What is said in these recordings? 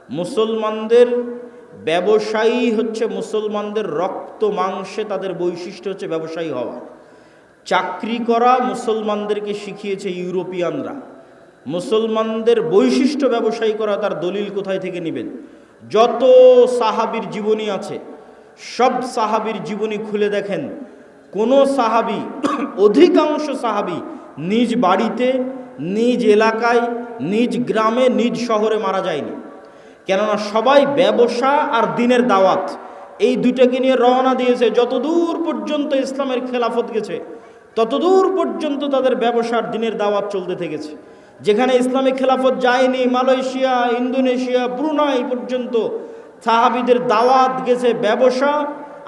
মুসলমানদের ব্যবসায়ী হচ্ছে, মুসলমানদের রক্ত মাংসে তাদের বৈশিষ্ট্য হচ্ছে ব্যবসায়ী হওয়া। চাকরি করা মুসলমানদেরকে শিখিয়েছে ইউরোপিয়ানরা। মুসলমানদের বৈশিষ্ট্য ব্যবসায়ী করা, তার দলিল কোথায় থেকে নেবেন? যত সাহাবীর জীবনী আছে, সব সাহাবীর জীবনী খুলে দেখেন, কোনো সাহাবী, অধিকাংশ সাহাবী নিজ বাড়িতে, নিজ এলাকায়, নিজ গ্রামে, নিজ শহরে মারা যায়নি। কেননা সবাই ব্যবসা আর দিনের দাওয়াত, এই দুটাকে নিয়ে রওনা দিয়েছে। যতদূর পর্যন্ত ইসলামের খেলাফত গেছে, ততদূর পর্যন্ত তাদের ব্যবসা আর দিনের দাওয়াত চলতে থেকেছে। যেখানে ইসলামিক খেলাফত যায়নি, মালয়েশিয়া, ইন্দোনেশিয়া, ব্রুনাই পর্যন্ত সাহাবীদের দাওয়াত গেছে ব্যবসা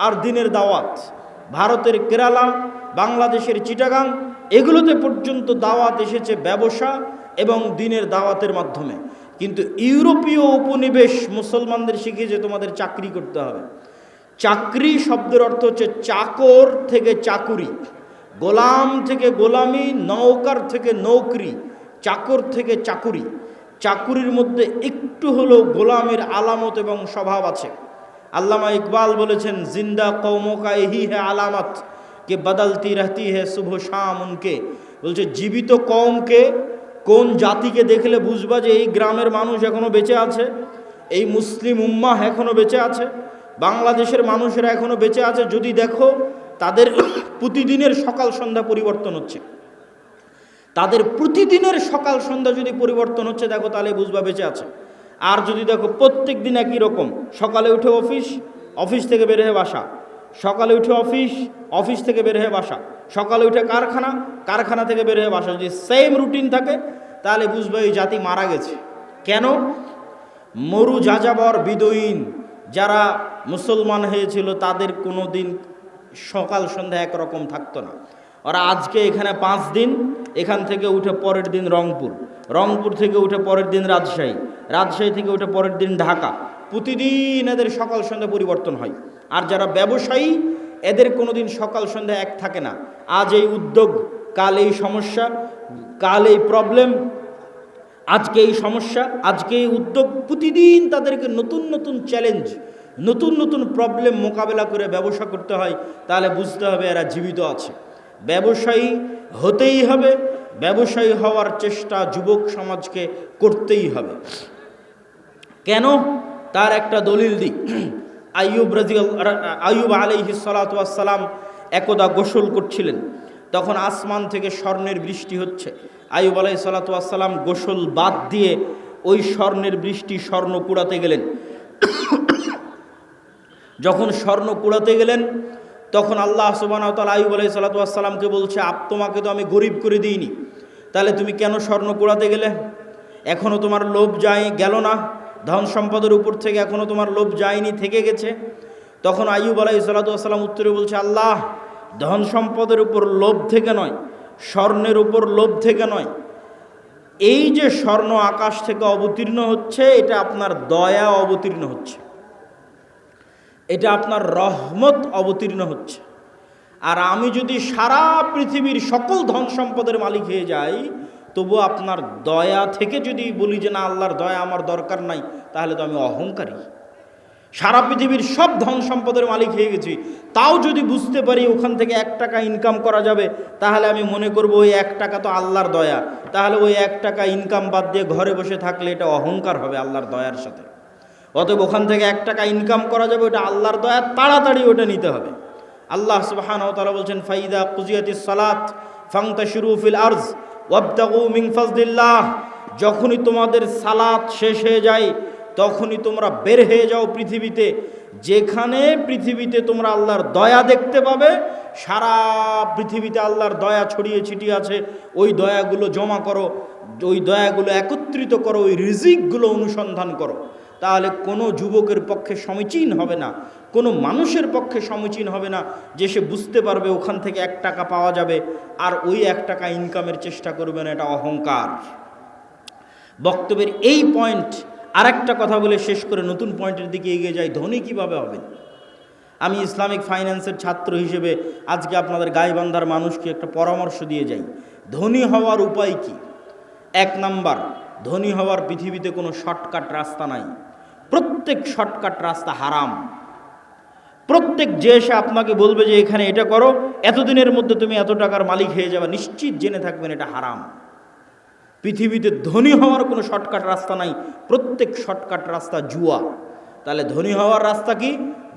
আর দিনের দাওয়াত। ভারতের কেরালা, বাংলাদেশের চিটাগাং, এগুলোতে পর্যন্ত দাওয়াত এসেছে ব্যবসা এবং দিনের দাওয়াতের মাধ্যমে। কিন্তু ইউরোপীয় উপনিবেশ মুসলমানদের শিখিয়েছে তোমাদের চাকরি করতে হবে। চাকরি শব্দের অর্থ হচ্ছে চাকর থেকে চাকুরি, গোলাম থেকে গোলামি, নৌকার থেকে নৌকরি, চাকর থেকে চাকুরি। চাকুরির মধ্যে একটু হলেও গোলামের আলামত এবং স্বভাব আছে। আল্লামা ইকবাল বলেছেন, জিন্দা কৌমকা এহি হে আলামত কে বদলতি রহতি হে শুভ শাম উনকে। বলছে জীবিত কওমকে, কোন জাতিকে দেখলে বুঝবা যে এই গ্রামের মানুষ এখনো বেঁচে আছে, এই মুসলিম উম্মাহ এখনো বেঁচে আছে, বাংলাদেশের মানুষেরা এখনো বেঁচে আছে, যদি দেখো তাদের প্রতিদিনের সকাল সন্ধ্যা পরিবর্তন হচ্ছে। তাদের প্রতিদিনের সকাল সন্ধ্যা যদি পরিবর্তন হচ্ছে দেখো, তাহলে বুঝবা বেঁচে আছে। আর যদি দেখো প্রত্যেক দিন একই রকম, সকালে উঠে অফিস, অফিস থেকে বের হয়ে বাসা, সকালে উঠে অফিস, অফিস থেকে বের হয়ে বাসা, সকালে উঠে কারখানা, কারখানা থেকে বের হয়ে বাসা, যদি সেম রুটিন থাকে তাহলে বুঝবে এই জাতি মারা গেছে। কেন? মরু যাযাবর বিদয়ীন যারা মুসলমান হয়েছিল তাদের কোনো দিন সকাল সন্ধ্যা একরকম থাকতো না। ওরা আজকে এখানে 5 দিন, এখান থেকে উঠে পরের দিন রংপুর, রংপুর থেকে উঠে পরের দিন রাজশাহী, রাজশাহী থেকে উঠে পরের দিন ঢাকা। প্রতিদিন এদের সকাল সন্ধ্যা পরিবর্তন হয়। আর যারা ব্যবসায়ী, এদের কোনো দিন সকাল সন্ধ্যা এক থাকে না। আজ এই উদ্যোগ, কাল এই সমস্যা, কাল এই প্রবলেম, আজকে এই সমস্যা, আজকে এই উদ্যোগ। প্রতিদিন তাদেরকে নতুন নতুন চ্যালেঞ্জ, নতুন নতুন প্রবলেম মোকাবেলা করে ব্যবসা করতে হয়। তাহলে বুঝতে হবে এরা জীবিত আছে। ব্যবসায়ী হতেই হবে, ব্যবসায়ী হওয়ার চেষ্টা যুবক সমাজকে করতেই হবে। কেন? তার একটা দলিল দিই। আইয়ুব আলাইহিস সালাতু ওয়াস সালাম একদা গোসল করছিলেন, তখন আসমান থেকে স্বর্ণের বৃষ্টি হচ্ছে। আইয়ুব আলাইহিস সালাতু ওয়াস সালাম গোসল বাদ দিয়ে ওই স্বর্ণের বৃষ্টি, স্বর্ণ কুড়াতে গেলেন। যখন স্বর্ণ কুড়াতে গেলেন, তখন আল্লাহ সুবহানাহু ওয়া তাআলা আইয়ুব আলাইহিস সালাতু ওয়াস সালামকে বলছে, তোমাকে তো আমি গরিব করে দিইনি, তাহলে তুমি কেন স্বর্ণ কুড়াতে গেলে? এখনও তোমার লোভ গেল না? ধন সম্পদের উপর থেকে এখনও তোমার লোভ যায়নি, থেকে গেছে? তখন আইয়ুব আলাইহিস সালাতু ওয়াস সালাম উত্তরে বলছে, আল্লাহ, ধন সম্পদের উপর লোভ থেকে নয়, স্বর্ণের উপর লোভ থেকে নয়, এই যে স্বর্ণ আকাশ থেকে অবতীর্ণ হচ্ছে, এটা আপনার দয়া অবতীর্ণ হচ্ছে, এটা আপনার রহমত অবতীর্ণ হচ্ছে। আর আমি যদি সারা পৃথিবীর সকল ধন সম্পদের মালিক হয়ে যাই, তবু আপনার দয়া থেকে যদি বলি যে না, আল্লাহর দয়া আমার দরকার নাই, তাহলে তো আমি অহংকারী। সারা পৃথিবীর সব ধন সম্পদের মালিক হয়ে গেছি, তাও যদি বুঝতে পারি ওখান থেকে 1 টাকা ইনকাম করা যাবে, তাহলে আমি মনে করব ওই 1 টাকা তো আল্লাহর দয়া। তাহলে ওই 1 টাকা ইনকাম বাদ দিয়ে ঘরে বসে থাকলে এটা অহংকার হবে আল্লাহর দয়ার সাথে। অতএব ওখান থেকে 1 টাকা ইনকাম করা যাবে, ওটা আল্লাহর দয়া, তাড়াতাড়ি ওটা নিতে হবে। আল্লাহ সুবহানাহু ওয়া তাআলা বলছেন, ফাইদা কুজিয়াতিস সালাত ফান্তাশিরু ফিল আরজ ওয়াবতাগু মিন ফাজলিল্লাহ। যখনই তোমাদের সালাত শেষ হয়ে যায়, তখনই তোমরা বের হয়ে যাও পৃথিবীতে। যেখানে পৃথিবীতে তোমরা আল্লাহর দয়া দেখতে পাবে, সারা পৃথিবীতে আল্লাহর দয়া ছড়িয়ে ছিটিয়ে আছে, ওই দয়াগুলো জমা করো, ওই দয়াগুলো একত্রিত করো, ওই রিজিকগুলো অনুসন্ধান করো। তাহলে কোনো যুবকের পক্ষে সমীচীন হবে না, কোনো মানুষের পক্ষে সমীচীন হবে না যে সে বুঝতে পারবে ওখান থেকে 1 টাকা পাওয়া যাবে আর ওই 1 টাকা ইনকামের চেষ্টা করবে না, এটা অহংকার। বক্তব্যের এই পয়েন্ট আরেকটা কথা বলে শেষ করে নতুন পয়েন্টের দিকে এগিয়ে যাই। ধনী কিভাবে হবেন? আমি ইসলামিক ফাইন্যান্সের ছাত্র হিসেবে আজকে আপনাদের গাইবান্ধার মানুষকে একটা পরামর্শ দিয়ে যাই। ধনী হওয়ার উপায় কি? 1 নাম্বার, ধনী হওয়ার পৃথিবীতে কোনো শর্টকাট রাস্তা নাই, প্রত্যেক শর্টকাট রাস্তা হারাম। প্রত্যেক যে এসে আপনাকে বলবে যে এখানে এটা করো, এতদিনের মধ্যে তুমি এত টাকার মালিক হয়ে যাবে, নিশ্চিত জেনে থাকবেন এটা হারাম। পৃথিবীতে ধনী হওয়ার কোনো শর্টকাট রাস্তা নাই, প্রত্যেক শর্টকাট রাস্তা জুয়া। তাহলে ধনী হওয়ার রাস্তা কি?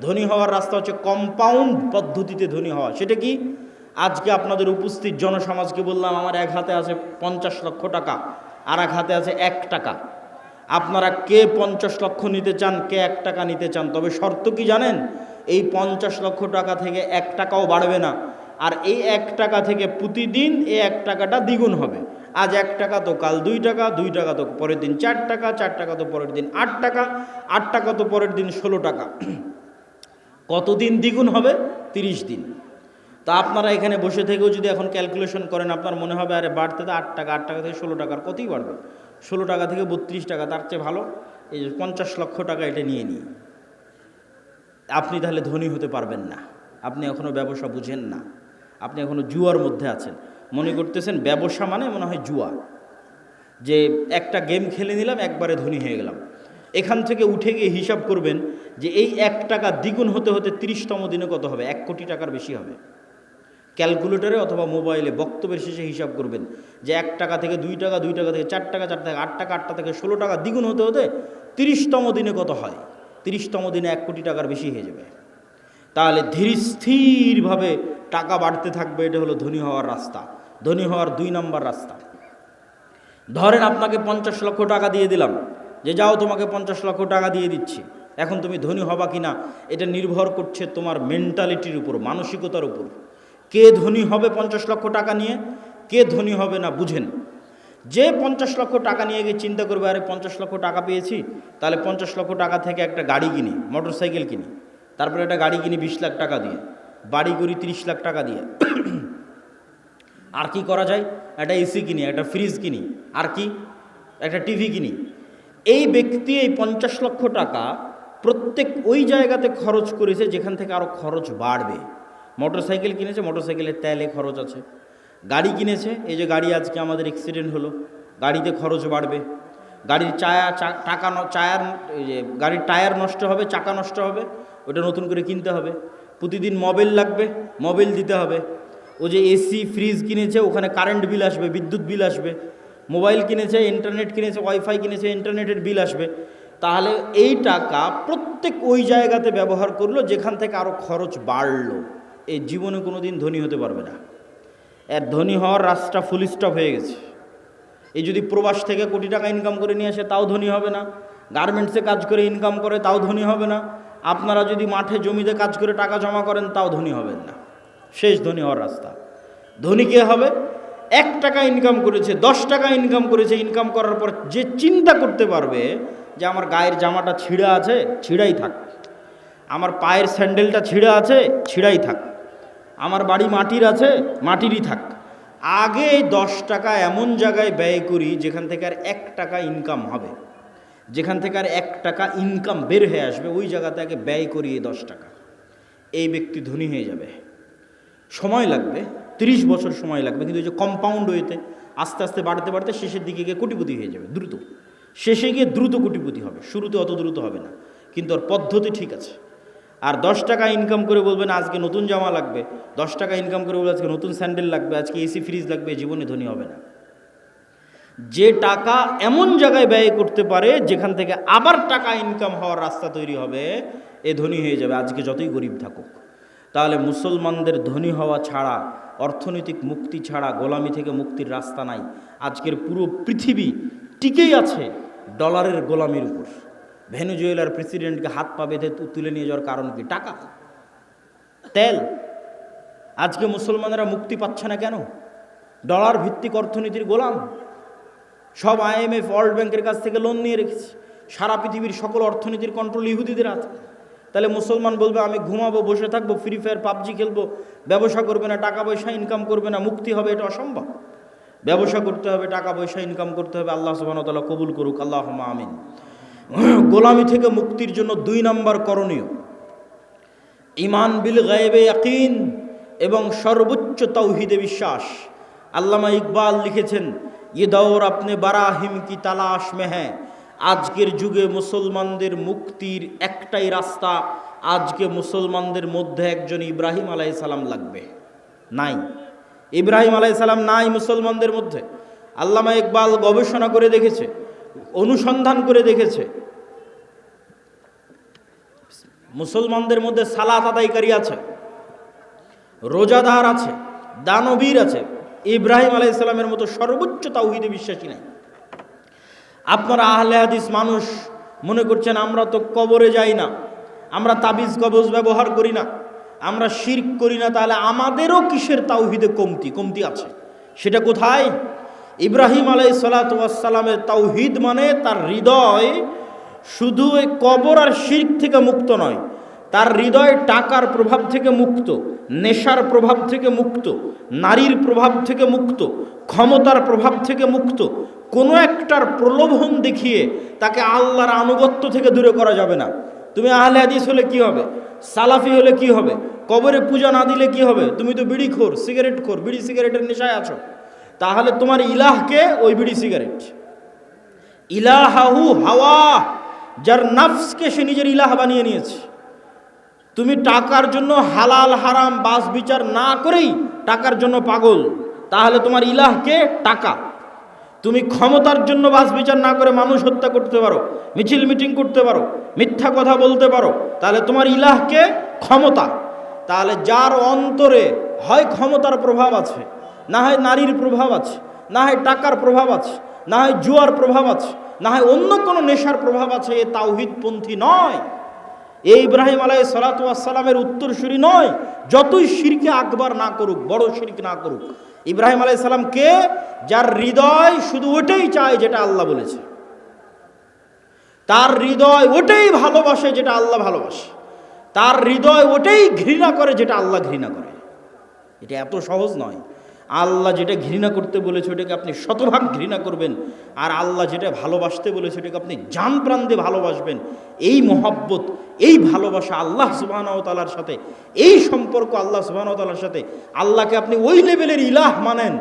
ধনী হওয়ার রাস্তা হচ্ছে কম্পাউন্ড পদ্ধতিতে ধনী হওয়া। সেটা কি? আজকে আপনাদের উপস্থিত জনসমাজকে বললাম আমার এক হাতে আছে 50 লক্ষ টাকা, আর এক হাতে আছে 1 টাকা। আপনারা কে 50 লক্ষ নিতে চান, কে 1 টাকা নিতে চান? তবে শর্ত কি জানেন? এই 50 লক্ষ টাকা থেকে 1 টাকাও বাড়বে না, আর এই 1 টাকা থেকে প্রতিদিন এই 1 টাকাটা দ্বিগুণ হবে। আজ 1 টাকা তো কাল 2 টাকা, 2 টাকা তো পরের দিন 4 টাকা, 4 টাকা তো পরের দিন 8 টাকা, 8 টাকা তো পরের দিন 16 টাকা। কতদিন দ্বিগুণ হবে? 30 দিন। তা আপনারা এখানে বসে থেকেও যদি এখন ক্যালকুলেশন করেন, আপনার মনে হবে আরে বাড়তে তো 8 টাকা, 8 টাকা থেকে 16 টাকার কতই বাড়বে, 16 টাকা থেকে 32 টাকা, তার চেয়ে ভালো এই 50 লক্ষ টাকা এটা নিয়ে নিই। আপনি তাহলে ধনী হতে পারবেন না। আপনি এখনও ব্যবসা বুঝেন না, আপনি এখনও জুয়ার মধ্যে আছেন। মনে করতেছেন ব্যবসা মানে মনে হয় জুয়া, যে একটা গেম খেলে নিলাম একবারে ধনী হয়ে গেলাম। এখান থেকে উঠে গিয়ে হিসাব করবেন যে এই 1 টাকা দ্বিগুণ হতে হতে 30তম দিনে কত হবে? 1 কোটি টাকার বেশি হবে। ক্যালকুলেটরে অথবা মোবাইলে বক্তব্যের শেষে হিসাব করবেন যে 1 টাকা থেকে 2 টাকা, 2 টাকা থেকে 4 টাকা, 4 থেকে 8 টাকা, 8 টাকা থেকে 16 টাকা দ্বিগুণ হতে হতে 30তম দিনে কত হয়? 30তম দিনে 1 কোটি টাকার বেশি হয়ে যাবে। তাহলে ধীর স্থিরভাবে টাকা বাড়তে থাকবে। এটা হলো ধনী হওয়ার রাস্তা, ধনী হওয়ার 2 নম্বর রাস্তা। ধরেন আপনাকে 50 লক্ষ টাকা দিয়ে দিলাম, যে যাও তোমাকে 50 লক্ষ টাকা দিয়ে দিচ্ছি। এখন তুমি ধনী হবা কিনা এটা নির্ভর করছে তোমার মেন্টালিটির উপর, মানসিকতার উপর। কে ধনী হবে 50 লক্ষ টাকা নিয়ে, কে ধনী হবে না বুঝেন। যে 50 লক্ষ টাকা নিয়ে গিয়ে চিন্তা করবে আরে 50 লক্ষ টাকা পেয়েছি, তাহলে 50 লক্ষ টাকা থেকে একটা গাড়ি কিনি, মোটর সাইকেল কিনি, তারপরে একটা গাড়ি কিনি 20 লাখ টাকা দিয়ে, বাড়ি করি 30 লাখ টাকা দিয়ে। আর কি করা যায়? একটা এসি কিনি, একটা ফ্রিজ কিনি, আর কি একটা টিভি কিনি। এই ব্যক্তি এই 50 লক্ষ টাকা প্রত্যেক ওই জায়গাতে খরচ করেছে যেখান থেকে আরও খরচ বাড়বে। মোটর সাইকেল কিনেছে, মোটর সাইকেলের তেলে খরচ আছে। গাড়ি কিনেছে, এই যে গাড়ি আজকে আমাদের অ্যাক্সিডেন্ট হলো, গাড়িতে খরচ বাড়বে। গাড়ির গাড়ির টায়ার নষ্ট হবে, চাকা নষ্ট হবে, ওটা নতুন করে কিনতে হবে। প্রতিদিন মোবিল লাগবে, মোবিল দিতে হবে। ও যে এসি ফ্রিজ কিনেছে, ওখানে কারেন্ট বিল আসবে, বিদ্যুৎ বিল আসবে। মোবাইল কিনেছে, ইন্টারনেট কিনেছে, ওয়াইফাই কিনেছে, ইন্টারনেটের বিল আসবে। তাহলে এই টাকা প্রত্যেক ওই জায়গাতে ব্যবহার করলো যেখান থেকে আরও খরচ বাড়লো। এই জীবনে কোনো দিন ধনী হতে পারবে না। এর ধনী হওয়ার রাস্তা ফুল স্টপ হয়ে গেছে। এই যদি প্রবাস থেকে কোটি টাকা ইনকাম করে নিয়ে আসে তাও ধনী হবে না, গার্মেন্টসে কাজ করে ইনকাম করে তাও ধনী হবে না, আপনারা যদি মাঠে জমিতে কাজ করে টাকা জমা করেন তাও ধনী হবেন না। শেষ ধনী হওয়ার রাস্তা। ধনী কে হবে? 1 টাকা ইনকাম করেছে, 10 টাকা ইনকাম করেছে, ইনকাম করার পর যে চিন্তা করতে পারবে যে আমার গায়ের জামাটা ছিঁড়া আছে, ছিঁড়াই থাক, আমার পায়ের স্যান্ডেলটা ছিঁড়া আছে, ছিঁড়াই থাক, আমার বাড়ি মাটির আছে, মাটিরই থাক। আগে 10 টাকা এমন জায়গায় ব্যয় করি যেখান থেকে আর 1 টাকা ইনকাম হবে, যেখান থেকে আর 1 টাকা ইনকাম বের হয়ে আসবে, ওই জায়গাতে আগে ব্যয় করি এই 10 টাকা। এই ব্যক্তি ধনী হয়ে যাবে। সময় লাগবে, 30 বছর সময় লাগবে, কিন্তু এই যে কম্পাউন্ড ওয়েতে আস্তে আস্তে বাড়তে বাড়তে শেষের দিকে গিয়ে কোটিপতি হয়ে যাবে দ্রুত। শেষে গিয়ে দ্রুত কোটিপতি হবে, শুরুতে অত দ্রুত হবে না, কিন্তু ওর পদ্ধতি ঠিক আছে। আর 10 টাকা ইনকাম করে বলবেন আজকে নতুন জামা লাগবে, 10 টাকা ইনকাম করে বলবে আজকে নতুন স্যান্ডেল লাগবে, আজকে এসি ফ্রিজ লাগবে, জীবনে ধনী হবে না। যে টাকা এমন জায়গায় ব্যয় করতে পারে যেখান থেকে আবার টাকা ইনকাম হওয়ার রাস্তা তৈরি হবে, এ ধনী হয়ে যাবে, আজকে যতই গরিব থাকুক। তাহলে মুসলমানদের ধনী হওয়া ছাড়া, অর্থনৈতিক মুক্তি ছাড়া গোলামি থেকে মুক্তির রাস্তা নাই। আজকের পুরো পৃথিবী টিকেই আছে ডলারের গোলামির উপর। ভেনেজুয়েলার প্রেসিডেন্টকে হাত পা বেঁধে তুলে নিয়ে যাওয়ার কারণ কি? টাকা, তেল। আজকে মুসলমানেরা মুক্তি পাচ্ছে না কেন? ডলার ভিত্তিক অর্থনীতির গোলাম। সব IMF, ওয়ার্ল্ড ব্যাংকের কাছ থেকে লোন নিয়ে রেখেছে। সারা পৃথিবীর সকল অর্থনীতির কন্ট্রোল ইহুদিদের আছে। তাহলে মুসলমান বলবে আমি ঘুমাবো, বসে থাকবো, ফ্রি ফায়ার পাবজি খেলবো, ব্যবসা করবে না, টাকা পয়সা ইনকাম করবে না, মুক্তি হবে? এটা অসম্ভব। ব্যবসা করতে হবে, টাকা পয়সা ইনকাম করতে হবে। আল্লাহ সুবহানাহু ওয়া তাআলা কবুল করুক, আল্লাহুম্মা আমিন। গোলামি থেকে মুক্তির জন্য 2 নম্বর করণীয় ঈমান বিল গায়বে ইয়াকিন এবং সর্বোচ্চ তাওহীদে বিশ্বাস। আল্লামা ইকবাল লিখেছেন, ये दौर अपने बराहिम की तलाश में है, আজকের যুগে মুসলমানদের মুক্তির একটাই রাস্তা, আজকে মুসলমানদের মধ্যে একজন ইব্রাহিম আলাইহিসসালাম লাগবে। নাই, ইব্রাহিম আলাইহিসসালাম নাই মুসলমানদের মধ্যে। আল্লামা ইকবাল গবেষণা করে দেখেছে, অনুসন্ধান করে দেখেছে, মুসলমানদের মধ্যে সালাত আদায়কারী আছে, রোজাদার আছে, দানবীর আছে, ইব্রাহিম আলাইহিসসালামের মতো সর্বোচ্চ তাওহীদে বিশ্বাসী নাই। আপনারা আহলে হাদিস মানুষ মনে করছেন আমরা তো কবরে যাই না, আমরা তাবিজ কবজ ব্যবহার করি না, আমরা শিরক করি না, তাহলে আমাদেরও কিসের তাওহীদে কমতি আছে? সেটা কোথায়? ইব্রাহিম আলাইহিসসালামের তাওহীদ মানে তার হৃদয় শুধু এই কবর আর শিরক থেকে মুক্ত নয়, তার হৃদয় টাকার প্রভাব থেকে মুক্ত, নেশার প্রভাব থেকে মুক্ত, নারীর প্রভাব থেকে মুক্ত, ক্ষমতার প্রভাব থেকে মুক্ত। কোনো একটার প্রলোভন দেখিয়ে তাকে আল্লাহর আনুগত্য থেকে দূরে করা যাবে না। তুমি আহলে হাদিস হলে কি হবে, সালাফি হলে কি হবে, কবরে পূজা না দিলে কি হবে? তুমি তো বিড়িখোর, সিগারেটখোর, বিড়ি সিগারেটের নেশায় আছো, তাহলে তোমার ইলাহকে ওই বিড়ি সিগারেট। ইলাহাহু হাওয়া, যার নাফসকে সে নিজের ইলাহ বানিয়ে নিয়েছে। তুমি টাকার জন্য হালাল হারাম বাস বিচার না করেই টাকার জন্য পাগল, তাহলে তোমার ইলাহকে টাকা। তুমি ক্ষমতার জন্য বাস বিচার না করে মানুষ হত্যা করতে পারো, মিছিল মিটিং করতে পারো, মিথ্যা কথা বলতে পারো, তাহলে তোমার ইলাহকে ক্ষমতা। তাহলে যার অন্তরে হয় ক্ষমতার প্রভাব আছে, না হয় নারীর প্রভাব আছে, না হয় টাকার প্রভাব আছে, না হয় জুয়ার প্রভাব আছে, না হয় অন্য কোনো নেশার প্রভাব আছে, এ তাওহীদপন্থী নয়, এই ইব্রাহিম আলাইহিসসালামের উত্তরসূরি নয়। যতই শিরকে আকবার না করুক, বড় শিরক না করুক, ইব্রাহিম আলাইহিসসালাম কে? যার হৃদয় শুধু ওটাই চায় যেটা আল্লাহ বলেছে, তার হৃদয় ওটাই ভালোবাসে যেটা আল্লাহ ভালোবাসে, তার হৃদয় ওটাই ঘৃণা করে যেটা আল্লাহ ঘৃণা করে। এটা এত সহজ নয়। আল্লাহ যেটা ঘৃণা করতে বলেছে ওটাকে আপনি শতভাগ ঘৃণা করবেন, আর আল্লাহ যেটা ভালোবাসতে বলেছে ওটাকে আপনি জান প্রাণ দিয়ে ভালোবাসবেন। এই মহব্বত, এই ভালোবাসা আল্লাহ সুবহানাহু ওয়া তাআলার সাথে, এই সম্পর্ক আল্লাহ সুবহানাহু ওয়া তাআলার সাথে, আল্লাহকে আপনি ওই লেভেলের ইলাহ মানেন,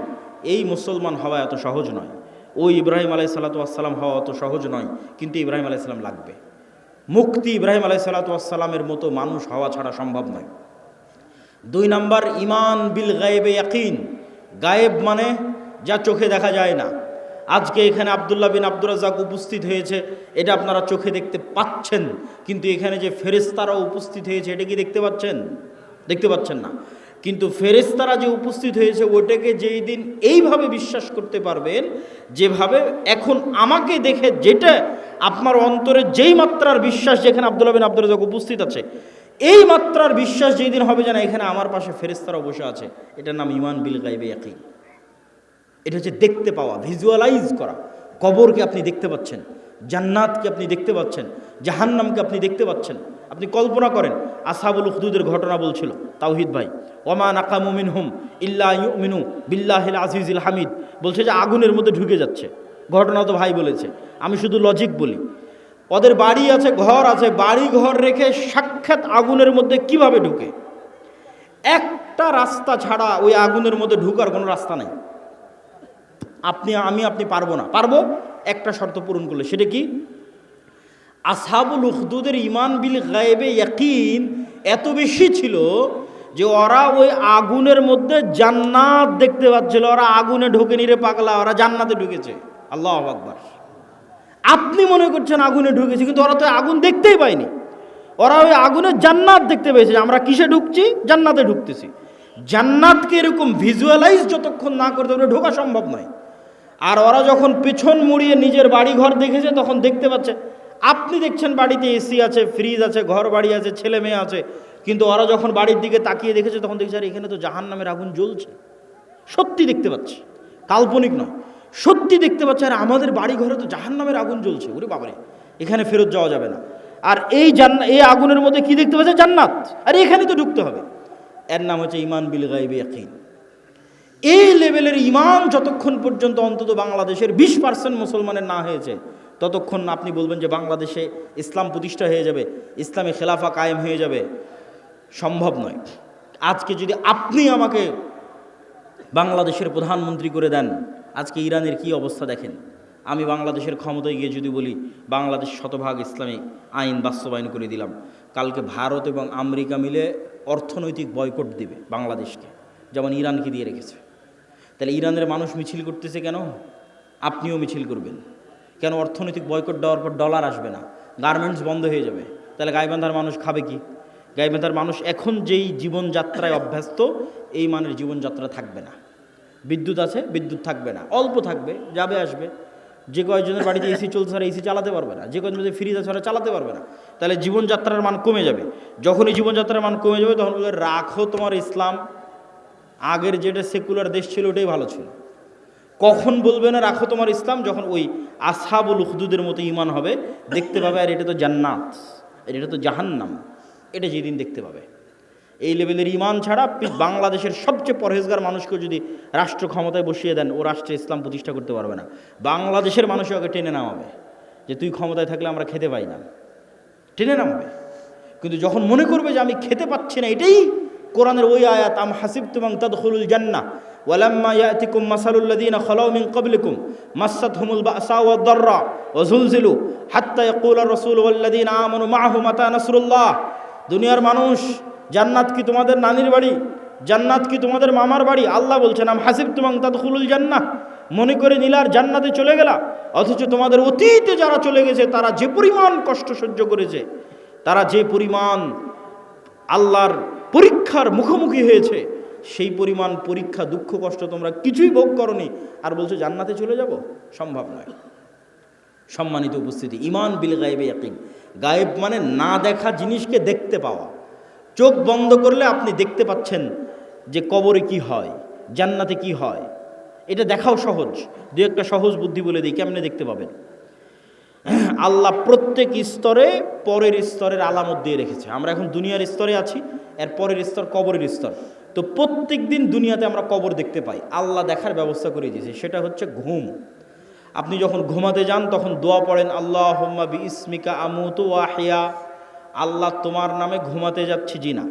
এই মুসলমান হওয়া এত সহজ নয়। ওই ইব্রাহিম আলাইহিসসালাম হওয়া অত সহজ নয়, কিন্তু ইব্রাহিম আলাইহিসসালাম লাগবে। মুক্তি ইব্রাহিম আলাইহিসসালামের মতো মানুষ হওয়া ছাড়া সম্ভব নয়। 2 নাম্বার, ঈমান বিল গায়বে ইয়াকিন। গায়েব মানে যা চোখে দেখা যায় না। আজকে এখানে আব্দুল্লাহ বিন আব্দুর রাজ্জাক উপস্থিত হয়েছে, এটা আপনারা চোখে দেখতে পাচ্ছেন, কিন্তু এখানে যে ফেরেশতারাও উপস্থিত হয়েছে এটা কি দেখতে পাচ্ছেন? দেখতে পাচ্ছেন না। কিন্তু ফেরেশতারা যে উপস্থিত হয়েছে ওটাকে যেই দিন এইভাবে বিশ্বাস করতে পারবেন, যেভাবে এখন আমাকে দেখে যেটা আপনার অন্তরে যেই মাত্রার বিশ্বাস, যেখানে আব্দুল্লাহ বিন আব্দুর রাজ্জাক উপস্থিত আছে, এই মাত্রার বিশ্বাস যেই দিন হবে, যেন এখানে আমার পাশে ফেরেশতারা বসে আছে, এটার নাম ঈমান বিল গায়বে ইয়াকিন। এটা হচ্ছে দেখতে পাওয়া, ভিজুয়ালাইজ করা। কবরকে আপনি দেখতে পাচ্ছেন, জান্নাতকে আপনি দেখতে পাচ্ছেন, জাহান্নামকে আপনি দেখতে পাচ্ছেন। আপনি কল্পনা করেন, আসহাবুল উখদুদের ঘটনা বলছিল তাওহীদ ভাই, ওমা নাকামু মিনহুম ইল্লা ইউমিনু বিল্লাহিল আজিজিল হামিদ, বলছে যে আগুনের মধ্যে ঢুকে যাচ্ছে। ঘটনা তো ভাই বলেছে, আমি শুধু লজিক বলি। ওদের বাড়ি আছে, ঘর আছে, বাড়ি ঘর রেখে সাক্ষাৎ আগুনের মধ্যে কিভাবে ঢুকে? একটা রাস্তা ছাড়া ওই আগুনের মধ্যে ঢুকার কোনো রাস্তা নাই। আপনি পারবো না। পারবো একটা শর্ত পূরণ করলে। সেটা কি? আসহাবুল উখদুদের ঈমান বিল গায়বে ইয়াকিন এত বেশি ছিল যে ওরা ওই আগুনের মধ্যে জান্নাত দেখতে পাচ্ছিল। ওরা আগুনে ঢুকে নিরে পাগলা, ওরা জান্নাতে ঢুকেছে। আল্লাহু আকবার। আপনি মনে করছেন আগুনে ঢুকেছে, কিন্তু ওরা তো আগুন দেখতেই পায়নি। ওরা ওই আগুনে জান্নাত দেখতে পেয়েছে। আমরা কিসে ঢুকছি? জান্নাতে ঢুকতেছি। জান্নাতকে এরকম ভিজুয়ালাইজ যতক্ষণ না করতে পারবে ঢোকা সম্ভব নয়। আর ওরা যখন পেছন মুড়িয়ে নিজের বাড়ি ঘর দেখেছে তখন দেখতে পাচ্ছে। আপনি দেখছেন বাড়িতে এসি আছে, ফ্রিজ আছে, ঘর বাড়ি আছে, ছেলে মেয়ে আছে, কিন্তু ওরা যখন বাড়ির দিকে তাকিয়ে দেখেছে তখন দেখছে আর এখানে তো জাহান্নামের আগুন জ্বলছে। সত্যি দেখতে পাচ্ছে, কাল্পনিক নয়, সত্যি দেখতে পাচ্ছে। আর আমাদের বাড়ি ঘরে তো জাহান্নামের আগুন জ্বলছে, ওরে বাবারে, এখানে ফেরত যাওয়া যাবে না। আর এই এই আগুনের মধ্যে কি দেখতে পাচ্ছে? জান্নাত। আর এখানে তো ঢুকতে হবে। এর নাম হচ্ছে ঈমান বিল গায়বে ইয়াকিন। এই লেভেলের ঈমান যতক্ষণ পর্যন্ত অন্তত বাংলাদেশের 20% মুসলমানের না হয়েছে, ততক্ষণ আপনি বলবেন যে বাংলাদেশে ইসলাম প্রতিষ্ঠা হয়ে যাবে, ইসলামী খেলাফা কায়েম হয়ে যাবে, সম্ভব নয়। আজকে যদি আপনি আমাকে বাংলাদেশের প্রধানমন্ত্রী করে দেন, আজকে ইরানের কি অবস্থা দেখেন, আমি বাংলাদেশের ক্ষমতায় গিয়ে যদি বলি বাংলাদেশ শতভাগ ইসলামী আইন বাস্তবায়ন করে দিলাম, কালকে ভারত এবং আমেরিকা মিলে অর্থনৈতিক বয়কট দিবে বাংলাদেশকে, যেমন ইরানকে দিয়ে রেখেছে। তাহলে ইরানের মানুষ মিছিল করতেছে কেন? আপনিও মিছিল করবেন কেন? অর্থনৈতিক বয়কট দেওয়ার পর ডলার আসবে না, গার্মেন্টস বন্ধ হয়ে যাবে। তাহলে গাইবান্ধার মানুষ খাবে কি? গাইবান্ধার মানুষ এখন যেই জীবনযাত্রায় অভ্যস্ত, এই মানের জীবনযাত্রা থাকবে না। বিদ্যুৎ আছে, বিদ্যুৎ থাকবে না, অল্প থাকবে, যাবে আসবে। যে কয়েকজনের বাড়িতে এসি চলছে আর এসি চালাতে পারবে না, যে কয়েকজনের ফ্রিজ আছে ওরা চালাতে পারবে না। তাহলে জীবনযাত্রার মান কমে যাবে। যখনই জীবনযাত্রার মান কমে যাবে তখন বলে রাখো তোমার ইসলাম, আগের যেটা সেকুলার দেশ ছিল ওটাই ভালো ছিল। কখন বলবে না রাখো তোমার ইসলাম? যখন ওই আসহাবুল উখদুদের মতো ঈমান হবে, দেখতে পাবে আর এটা তো জান্নাত, এটা তো জাহান্নাম, এটা যেদিন দেখতে পাবে। এই লেভেলের ঈমান ছাড়া বাংলাদেশের সবচেয়ে পরহেজগার মানুষকে যদি রাষ্ট্র ক্ষমতায় বসিয়ে দেন, ও রাষ্ট্রে ইসলাম প্রতিষ্ঠা করতে পারবে না। বাংলাদেশের মানুষও ওকে টেনে নামাবে যে তুই ক্ষমতায় থাকলে আমরা খেতে পাই না, টেনে নামাবে। কিন্তু যখন মনে করবে যে আমি খেতে পাচ্ছি না, এটাই কোরআনের ওই আয়াত, আম হাসিবতুম আন তাদখুলুল জান্নাহ ওয়ালাম্মা ইয়াতিকুম মাসালুল লাযীনা খালাউ মিন ক্বাবলিকুম মাসসাতহুমুল বাসা ওয়াদ দাররা ওয়া যুলজিলু হাত্তা ইয়াকুলার রাসূলু ওয়াল লাযীনা আমানু মাআহু মাতা নাসরুল্লাহ। দুনিয়ার মানুষ, জান্নাত কি তোমাদের নানির বাড়ি? জান্নাত কি তোমাদের মামার বাড়ি? আল্লাহ বলছেন আম হাসিবতুম আন তাদখুলুল জান্নাহ, মনে করে নিলার জান্নাতে চলে গেলা, অথচ তোমাদের অতীতে যারা চলে গেছে তারা যে পরিমাণ কষ্ট সহ্য করেছে, তারা যে পরিমাণ আল্লাহর পরীক্ষার মুখোমুখি হয়েছে, সেই পরিমাণ পরীক্ষা দুঃখ কষ্ট তোমরা কিছুই ভোগ করনি, আর বলছো জান্নাতে চলে যাব? সম্ভব নয়। সম্মানিত উপস্থিতি, ঈমান বিল গায়বে ইয়াকিন। গায়েব মানে না দেখা জিনিসকে দেখতে পাওয়া। চোখ বন্ধ করলে আপনি দেখতে পাচ্ছেন যে কবরে কি হয়, জান্নাতে কি হয়, এটা দেখাও সহজ। দু একটা সহজ বুদ্ধি বলে দিই, কেমনে দেখতে পাবেন। আল্লাহ প্রত্যেক স্তরে পরের স্তরের আলামত দিয়ে রেখেছে। আমরা এখন দুনিয়ার স্তরে আছি, এর পরের স্তর কবরের স্তর। তো প্রত্যেক দিন দুনিয়াতে আমরা কবর দেখতে পাই, আল্লাহ দেখার ব্যবস্থা করে দিয়েছে। সেটা হচ্ছে ঘুম। আপনি যখন ঘুমাতে যান তখন দোয়া পড়েন, আল্লাহুম্মা বিইসমিকা আমুতু ওয়া আহইয়া। আল্লাহ তোমার নামে ঘুমাতে যাচ্ছি। জি না,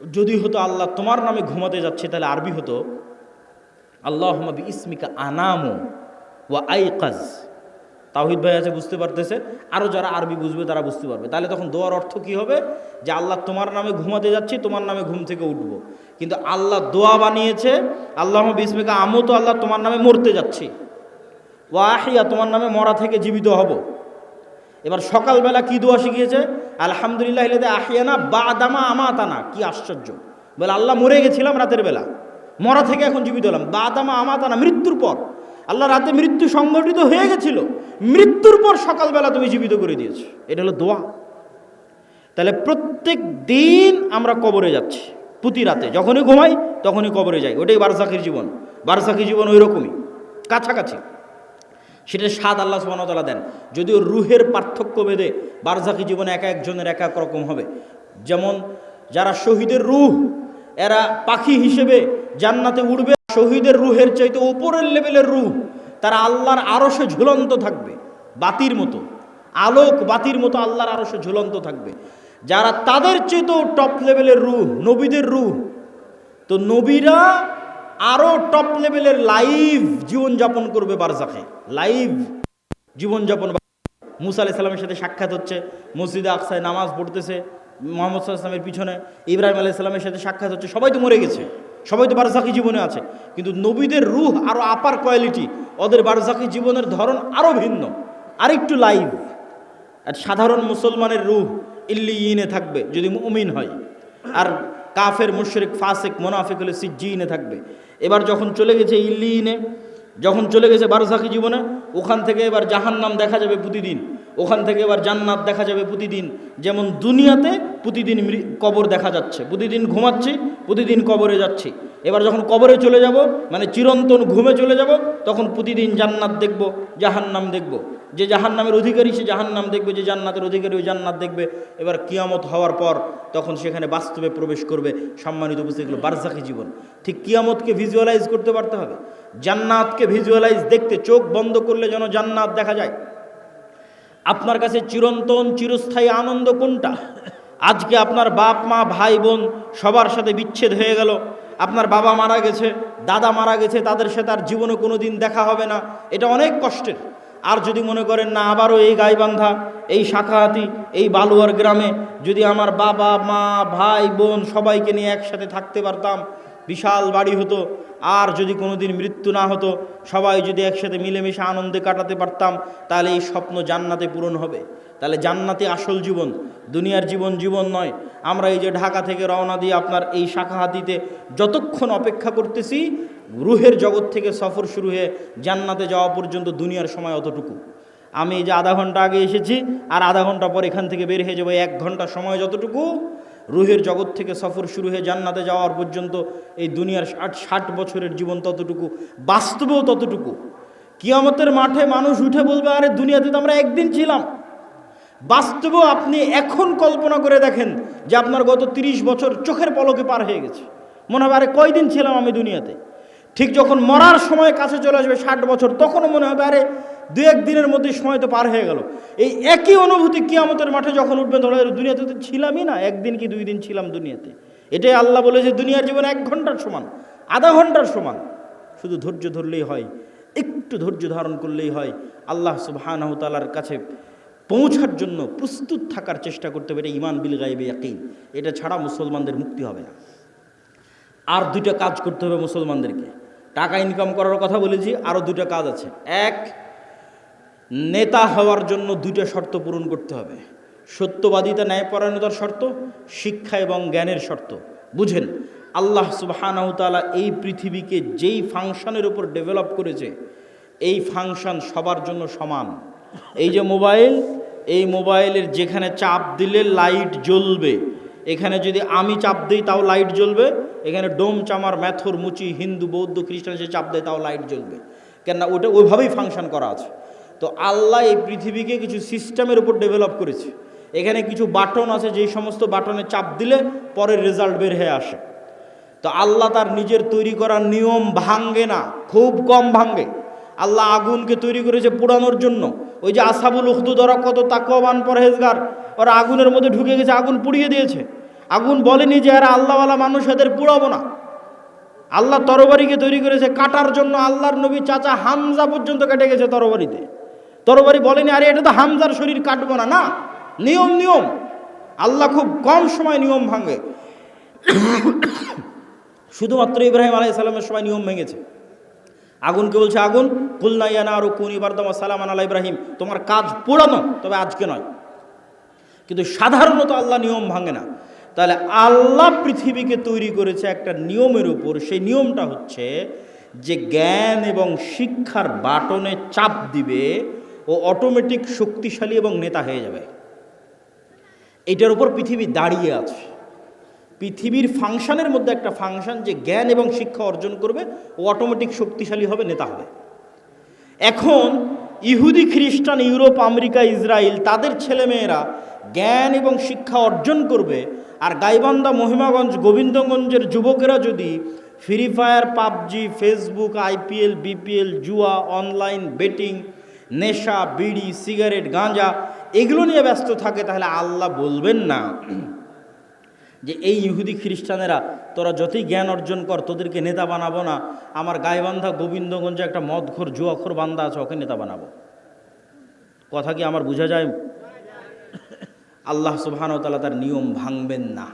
যদি হতো আল্লাহ তোমার নামে ঘুমাতে যাচ্ছে, তাহলে আরবি হতো আল্লাহুম্মা বিইসমিকা আনামু ওয়া আইকাজ। তাওহীদ ভাই আছে, বুঝতে পারতেছে, আরও যারা আরবি বুঝবে তারা বুঝতে পারবে। তাহলে তখন দোয়ার অর্থ কি হবে? যে আল্লাহ তোমার নামে ঘুমাতে যাচ্ছি, তোমার নামে ঘুম থেকে উঠব। কিন্তু আল্লাহ দোয়া বানিয়েছে আল্লাহুম্মা বিইসমিকা আমুতু, আল্লাহ তোমার নামে মরতে যাচ্ছি, ওয়া আহইয়া তোমার নামে মরা থেকে জীবিত হব। এবার সকালবেলা কি দোয়া শিখিয়েছে? আলহামদুলিল্লাহ ইল্লাযী আহইয়ানা বা'দামা আমাতানা। কি আশ্চর্য! বলে আল্লাহ মরে গেছিলাম রাতের বেলা, মরা থেকে এখন জীবিত হলাম। বা'দামা আমাতানা, মৃত্যুর পর। আল্লাহ রাতে মৃত্যু সংগঠিত হয়ে গেছিল, মৃত্যুর পর সকালবেলা তুমি জীবিত করে দিয়েছো। এটা হলো দোয়া। তাহলে প্রত্যেক দিন আমরা কবরে যাচ্ছি, প্রতি রাতে যখনই ঘুমাই তখনই কবরে যাই। ওটাই বারজাখের জীবন। বারজাখের জীবন ওই রকমই, কাছাকাছি। সেটা স্বাদ আল্লাহ সুবহানাহু ওয়া তাআলা দেন। যদিও রুহের পার্থক্য ভেদে বারজাখি জীবনে এক একজনের এক এক রকম হবে। যেমন যারা শহীদের রুহ, এরা পাখি হিসেবে জান্নাতে উড়বে। শহীদের রুহের চাইতে উপরের লেভেলের রুহ, তারা আল্লাহর আরশে ঝুলন্ত থাকবে, বাতির মতো, আলোক বাতির মতো আল্লাহর আরশে ঝুলন্ত থাকবে। যারা তাদের চেয়েতেও টপ লেভেলের রুহ, নবীদের রুহ, তো নবীরা আরও টপ লেভেলের লাইভ জীবনযাপন করবে বারজাখে, লাইভ জীবনযাপন। মুসা আলাইহিস সালামের সাথে সাক্ষাৎ হচ্ছে, মসজিদে আকসায় নামাজ পড়তেছে মুহাম্মদ সাল্লাল্লাহু আলাইহি ওয়াসাল্লামের পিছনে। ইব্রাহিম আলাইহিস সালামের সাথে সাক্ষাৎ হচ্ছে। সবাই তো মরে গেছে, সবাই তো বারজাখি জীবনে আছে, কিন্তু নবীদের রূহ আরও আপার কোয়ালিটি, ওদের বারজাখি জীবনের ধরন আরও ভিন্ন, আরেকটু লাইভ। আর সাধারণ মুসলমানের রূহ ইল্লিয়িনে থাকবে যদি মুমিন হয়, আর কাফের, মুশরিক, ফাসিক, মুনাফিক হলে সিজ্জিনে থাকবে। এবার যখন চলে গেছে ইল্লিয়িনে, যখন চলে গেছে বারজাখি জীবনে, ওখান থেকে এবার জাহান্নাম দেখা যাবে প্রতিদিন, ওখান থেকে এবার জান্নাত দেখা যাবে প্রতিদিন। যেমন দুনিয়াতে প্রতিদিন কবর দেখা যাচ্ছে, প্রতিদিন ঘুমাচ্ছি, প্রতিদিন কবরে যাচ্ছি। এবার যখন কবরে চলে যাব, মানে চিরন্তন ঘুমে চলে যাব, তখন প্রতিদিন জান্নাত দেখব, জাহান্নাম দেখব। যে জাহান্নামের অধিকারী সে জাহান্নাম দেখবে, যে জান্নাতের অধিকারী ওই জান্নাত দেখবে। এবার কিয়ামত হওয়ার পর তখন সেখানে বাস্তবে প্রবেশ করবে। সম্মানিত উপস্থিতি, বারজাখি জীবন। ঠিক কিয়ামতকে ভিজুয়ালাইজ করতে পারতে হবে, জান্নাতকে ভিজুয়ালাইজ, দেখতে চোখ বন্ধ করলে যেন জান্নাত দেখা যায়। আপনার কাছে চিরন্তন চিরস্থায়ী আনন্দ কোনটা? আজকে আপনার বাপ মা ভাই বোন সবার সাথে বিচ্ছেদ হয়ে গেল, আপনার বাবা মারা গেছে, দাদা মারা গেছে, তাদের সাথে আর জীবনে কোনো দিন দেখা হবে না, এটা অনেক কষ্টের। আর যদি মনে করেন না আবারও এই গাইবান্ধা, এই শাখাহাতি, এই বালুয়ার গ্রামে যদি আমার বাবা মা ভাই বোন সবাইকে নিয়ে একসাথে থাকতে পারতাম, বিশাল বাড়ি হতো, আর যদি কোনো দিন মৃত্যু না হতো, সবাই যদি একসাথে মিলেমিশে আনন্দে কাটাতে পারতাম, তাহলে এই স্বপ্ন জান্নাতে পূরণ হবে। তাহলে জান্নাতে আসল জীবন, দুনিয়ার জীবন জীবন নয়। আমরা এই যে ঢাকা থেকে রওনা দিয়ে আপনার এই শাখাহাতিতে যতক্ষণ অপেক্ষা করতেছি, রুহের জগৎ থেকে সফর শুরু হয়ে জান্নাতে যাওয়া পর্যন্ত দুনিয়ার সময় অতটুকু। আমি এই যে আধা ঘন্টা আগে এসেছি, আর আধা ঘন্টা পর এখান থেকে বের হয়ে যাবো, 1 ঘন্টা সময় যতটুকু, রুহের জগৎ থেকে সফর শুরু হয়ে জান্নাতে যাওয়ার পর্যন্ত এই দুনিয়ার 60 বছরের জীবন ততটুকু, বাস্তবেও ততটুকু। কিয়ামতের মাঠে মানুষ উঠে বলবে, আরে দুনিয়াতে তো আমরা একদিন ছিলাম। বাস্তবেও আপনি এখন কল্পনা করে দেখেন যে আপনার গত 30 বছর চোখের পলকে পার হয়ে গেছে। মনে হবে আরে কয়দিন ছিলাম আমি দুনিয়াতে। ঠিক যখন মরার সময় কাছে চলে আসবে 60 বছর, তখনও মনে হবে আরে 2-1 দিনের মধ্যে সময় তো পার হয়ে গেল। এই একই অনুভূতি কিয়ামতের মাঠে যখন উঠবেন, ধরো দুনিয়াতে তো ছিলামই না, 1 দিন কি 2 দিন ছিলাম দুনিয়াতে। এটাই আল্লাহ বলে যে দুনিয়ার জীবন 1 ঘন্টার সমান, আধা ঘন্টার সমান। শুধু ধৈর্য ধরলেই হয়, একটু ধৈর্য ধারণ করলেই হয়। আল্লাহ সুবহানাহু ওয়া তাআলার কাছে পৌঁছার জন্য প্রস্তুত থাকার চেষ্টা করতে হবে। এটা ঈমান বিল গায়বে ইয়াকিন, এটা ছাড়া মুসলমানদের মুক্তি হবে না। আর 2টা কাজ করতে হবে মুসলমানদেরকে। টাকা ইনকাম করার কথা বলেছি, আরও 2টা কাজ আছে। 1, নেতা হওয়ার জন্য 2টা শর্ত পূরণ করতে হবে। সত্যবাদিতা, ন্যায়পরায়ণতার শর্ত, শিক্ষা এবং জ্ঞানের শর্ত। বুঝেন, আল্লাহ সুবহানাহু ওয়া তাআলা এই পৃথিবীকে যেই ফাংশনের উপর ডেভেলপ করেছে, এই ফাংশন সবার জন্য সমান। এই যে মোবাইল, এই মোবাইলের যেখানে চাপ দিলে লাইট জ্বলবে, এখানে যদি আমি চাপ দিই তাও লাইট জ্বলবে। এখানে ডোম চামার ম্যাথর মুচি হিন্দু বৌদ্ধ খ্রিস্টান সে চাপ দেয় তাও লাইট জ্বলবে, কেননা ওটা ওইভাবেই ফাংশন করা আছে। তো আল্লাহ এই পৃথিবীকে কিছু সিস্টেমের উপর ডেভেলপ করেছে। এখানে কিছু বাটন আছে, যেই সমস্ত বাটনে চাপ দিলে পরের রেজাল্ট বের হয়ে আসে। তো আল্লাহ তার নিজের তৈরি করা নিয়ম ভাঙ্গে না, খুব কম ভাঙ্গে। আল্লাহ আগুনকে তৈরি করেছে পোড়ানোর জন্য। ওই যে আসহাবুল উখদুদ, ওরা কত তাকওয়াবান পরহেজগার, ওরা আগুনের মধ্যে ঢুকে গেছে, আগুন পুড়িয়ে দিয়েছে। আগুন বলেনি যে এরা আল্লাহওয়ালা মানুষ, এদের পুড়াবো না। আল্লাহ তরবারিকে তৈরি করেছে কাটার জন্য। আল্লাহর নবী চাচা হামজা পর্যন্ত কেটে গেছে তরবারিতে। তরবারি বলেনি আরে এটা তো হামজার শরীর কাটবো না, না, নিয়ম নিয়ম। আল্লাহ খুব কম সময় নিয়ম ভাঙে। শুধুমাত্র ইব্রাহিম আলাইহিস সালামের সময় নিয়ম ভেঙেছে। আগুনকে বলছে, আগুন কুলনা ইয়া নারু কুনি বারদাম ওয়া সালামান আলা ইব্রাহিম, তোমার কাজ পোড়ানো, তবে আজকে নয়। কিন্তু সাধারণত আল্লাহ নিয়ম ভাঙে না। তাহলে আল্লাহ পৃথিবীকে তৈরি করেছে একটা নিয়মের উপর। সেই নিয়মটা হচ্ছে যে জ্ঞান এবং শিক্ষার বাটনে চাপ দিবে, ও অটোমেটিক শক্তিশালী এবং নেতা হয়ে যাবে। এটার উপর পৃথিবী দাঁড়িয়ে আছে। পৃথিবীর ফাংশনের মধ্যে একটা ফাংশন, যে জ্ঞান এবং শিক্ষা অর্জন করবে ও অটোমেটিক শক্তিশালী হবে, নেতা হবে। এখন ইহুদি খ্রিস্টান, ইউরোপ, আমেরিকা, ইসরায়েল, তাদের ছেলেমেয়েরা জ্ঞান এবং শিক্ষা অর্জন করবে, আর গাইবান্ধা, মহিমাগঞ্জ, গোবিন্দগঞ্জের যুবকেরা যদি free fire, PUBG, Facebook, IPL, BPL, জুয়া, অনলাইন বেটিং, নেশা, বিড়ি, সিগারেট, গাঁজা এগুলো নিয়ে ব্যস্ত থাকে, তাহলে আল্লাহ বলবেন না যে এই ইহুদি খ্রিস্টানেরা তোরা যতই জ্ঞান অর্জন কর, তোদেরকে নেতা বানাবো না। আমার গাইবান্ধা, গোবিন্দগঞ্জে একটা মদখোর, জুয়াখোর বান্দা আছে, ওকে নেতা বানাবো। কথা কি আমার বোঝা যায়? আল্লাহ সুবহানাহু ওয়া তাআলা তার নিয়ম ভাঙবেন না।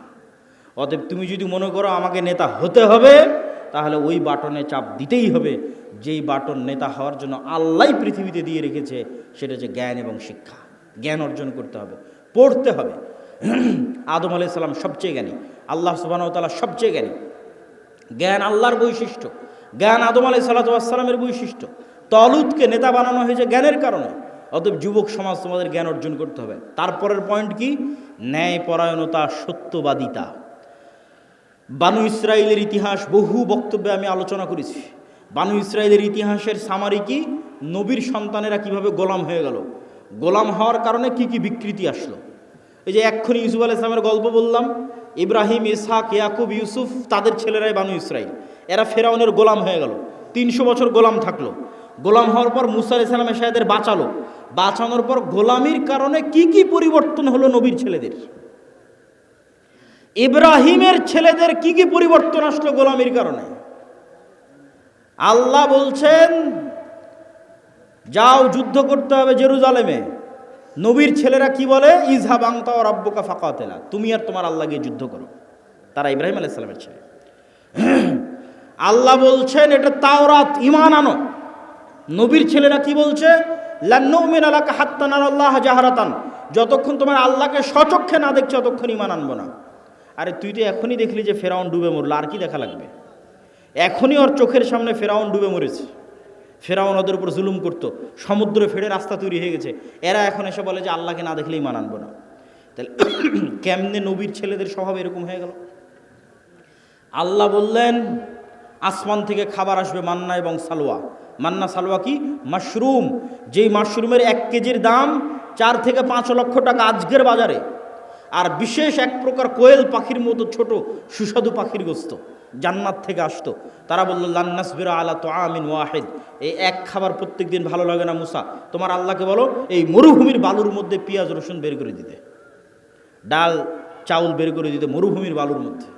অতএব তুমি যদি মনে করো আমাকে নেতা হতে হবে, তাহলে ওই বাটনে চাপ দিতেই হবে যেই বাটন নেতা হওয়ার জন্য আল্লাহ পৃথিবীতে দিয়ে রেখেছে, সেটা হচ্ছে জ্ঞান এবং শিক্ষা। জ্ঞান অর্জন করতে হবে, পড়তে হবে। আদম আলাইহিস সালাম সবচেয়ে জ্ঞানী, আল্লাহ সুবহানাহু ওয়া তাআলা সবচেয়ে জ্ঞানী। জ্ঞান আল্লাহর বৈশিষ্ট্য, জ্ঞান আদম আলাইহিস সালামের বৈশিষ্ট্য। তলুতকে নেতা বানানো হয়েছে জ্ঞানের কারণে। অতএব যুবক সমাজ তোমাদের জ্ঞান অর্জন করতে হবে। তারপরের পয়েন্ট কি? ন্যায়পরায়ণতা, সত্যবাদিতা। বানু ইসরাইলের ইতিহাস বহু বক্তব্যে আমি আলোচনা করেছি। বানু ইসরাইলের ইতিহাসের সামারি কি? নবীর সন্তানেরা কিভাবে গোলাম হয়ে গেল, গোলাম হওয়ার কারণে কি কি বিকৃতি আসলো। এই যে এক্ষুনি ইউসুফ আলাইহিস সালামের গল্প বললাম, ইব্রাহিম, ইসহাক, ইয়াকুব, ইউসুফ, তাদের ছেলেরাই বানু ইসরাইল। এরা ফেরাউনের গোলাম হয়ে গেল, 300 বছর গোলাম থাকলো। গোলাম হওয়ার পর মুসা আলাইহিস সালাম এসে এদের বাঁচালো। বাঁচানোর পর গোলামির কারণে কি কি পরিবর্তন হলো নবীর ছেলেদের। ইব্রাহিমের ছেলেদের কি কি পরিবর্তন আসলো গোলামির কারণে? আল্লাহ বলছেন যাও যুদ্ধ করতে হবে জেরুজালেমে। নবীর ছেলেরা কি বলে? ইজহাব আনতা ওয়া রাব্বুকা ফাকাতিলা, তুমি আর তোমার আল্লাহ গিয়ে যুদ্ধ করো। তারা ইব্রাহিম আলাইহিস সালামের ছেলে। আল্লাহ বলছেন এটা তাওরাত, ঈমান আনো। নবীর ছেলেরা কি বলছে? লান নুমিনা লাকা হাত্তা নারাল্লাহ জাহরাতান, যতক্ষণ তোমার আল্লাহকে স্বচক্ষে না দেখছো ততক্ষণ ঈমান আনবো না। আরে তুই তো এখনই দেখলি যে ফেরাউন ডুবে মরল, আর কি দেখা লাগবে? এখনই ওর চোখের সামনে ফেরাউন ডুবে মরেছে। ফেরাউন ওদের উপর জুলুম করতো, সমুদ্রে ফেড়ে রাস্তা তৈরি হয়ে গেছে। এরা এখন এসে বলে যে আল্লাহকে না দেখলেই ঈমান আনবো না। তাহলে কেমনে নবীর ছেলেদের স্বভাব এরকম হয়ে গেল? আল্লাহ বললেন আসমান থেকে খাবার আসবে মান্না এবং সালোয়া। মান্না সালোয়া কি? মাশরুম। যেই মাশরুমের 1 কেজির দাম 4 থেকে 5 লক্ষ টাকা আজকের বাজারে। আর বিশেষ এক প্রকার কোয়েল পাখির মতো ছোট সুস্বাদু পাখির গোস্ত জান্নাত থেকে আসতো। তারা বলল লান নাসবিরা আলা তুআমিন ওয়াহিদ, এই এক খাবার প্রত্যেক দিন ভালো লাগে না মুসা, তোমার আল্লাহকে বলো এই মরুভূমির বালুর মধ্যে পেঁয়াজ রসুন বের করে দিতে, ডাল চাউল বের করে দিতে মরুভূমির বালুর মধ্যে।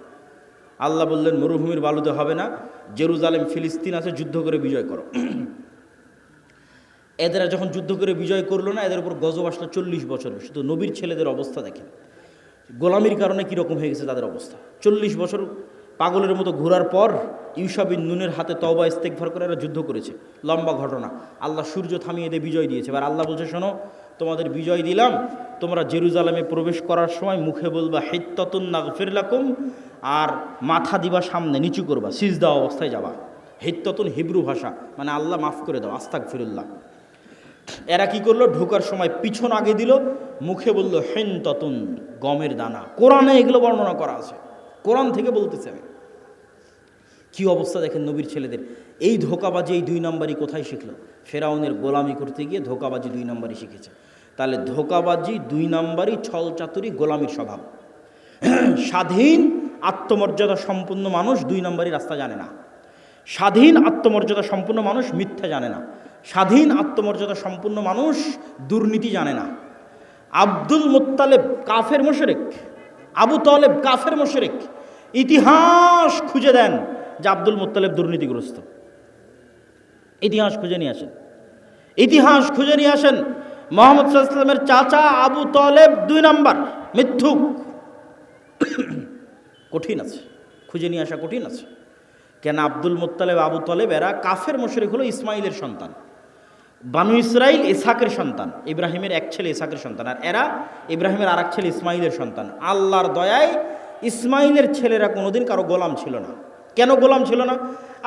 আল্লাহ বললেন মরুভূমির বালুতে হবে না, জেরুজালেম ফিলিস্তিন আছে, যুদ্ধ করে বিজয় করো। এদেরা যখন যুদ্ধ করে বিজয় করলো না, এদের উপর গজব আসলো 40 বছর। শুধু নবীর ছেলেদের অবস্থা দেখেন, গোলামির কারণে কীরকম হয়ে গেছে তাদের অবস্থা। 40 বছর পাগলের মতো ঘোরার পর ইউসা বিন নুনের হাতে তওবা ইস্তেগফার করে এরা যুদ্ধ করেছে। লম্বা ঘটনা। আল্লাহ সূর্য থামিয়ে দিয়ে বিজয় দিয়েছে। এবার আল্লাহ বলছে শোনো, তোমাদের বিজয় দিলাম, তোমরা জেরুজালেমে প্রবেশ করার সময় মুখে বলবা হিত্তাতুন নাগফির লাকুম, আর মাথা দিবা সামনে, নিচু করবা, সিজদা অবস্থায় যাবা। হিত্তাতুন হিব্রু ভাষা, মানে আল্লাহ মাফ করে দাও, আস্তাগফিরুল্লাহ। এরা কি করলো? ঢোকার সময় পিছন আগে দিল, মুখে বলল হিনতাতুন, গমের দানা। কোরআনে এগুলো বর্ণনা করা আছে, কোরআন থেকে বলতেছে। কি অবস্থা দেখেন নবীর ছেলেদের। এই ধোকাবাজি, এই 2 নম্বরই কোথায় শিখলো? ফেরাউনের গোলামি করতে গিয়ে ধোকাবাজি 2 নম্বরই শিখেছে। তাহলে ধোকাবাজি 2 নম্বরই, ছল চাতুরি, গোলামির স্বভাব। স্বাধীন আত্মমর্যাদা সম্পন্ন মানুষ 2 নম্বরই রাস্তা জানে না। স্বাধীন আত্মমর্যাদা সম্পন্ন মানুষ মিথ্যা জানে না। স্বাধীন আত্মমর্যাদা সম্পন্ন মানুষ দুর্নীতি জানে না। আব্দুল মুত্তালেব কাফের মুশরিক, আবু তালেব কাফের মুশরিক। ইতিহাস খুঁজে দেন যে আব্দুল মুত্তালেব দুর্নীতিগ্রস্ত। ইতিহাস খুঁজে নিয়ে আসেন, ইতিহাস খুঁজে নিয়ে আসেন। মুহাম্মদ সাল্লাল্লাহু আলাইহি ওয়াসাল্লামের চাচা আবু তালেব 2 নম্বর মিথ্যুক। কঠিন আছে, খুঁজে নিয়ে আসা কঠিন আছে। কেন? আব্দুল মুত্তালেব, আবু তালেব এরা কাফের মুশরিক, হলো ইসমাইলের সন্তান। বানু ইসরাইল ইসহাকের সন্তান, ইব্রাহিমের এক ছেলে ইসহাকের সন্তান, আর এরা ইব্রাহিমের আর এক ছেলে ইসমাইলের সন্তান। আল্লাহর দয়ায় ইসমাইলের ছেলেরা কোনোদিন কারো গোলাম ছিল না। কেন গোলাম ছিল না?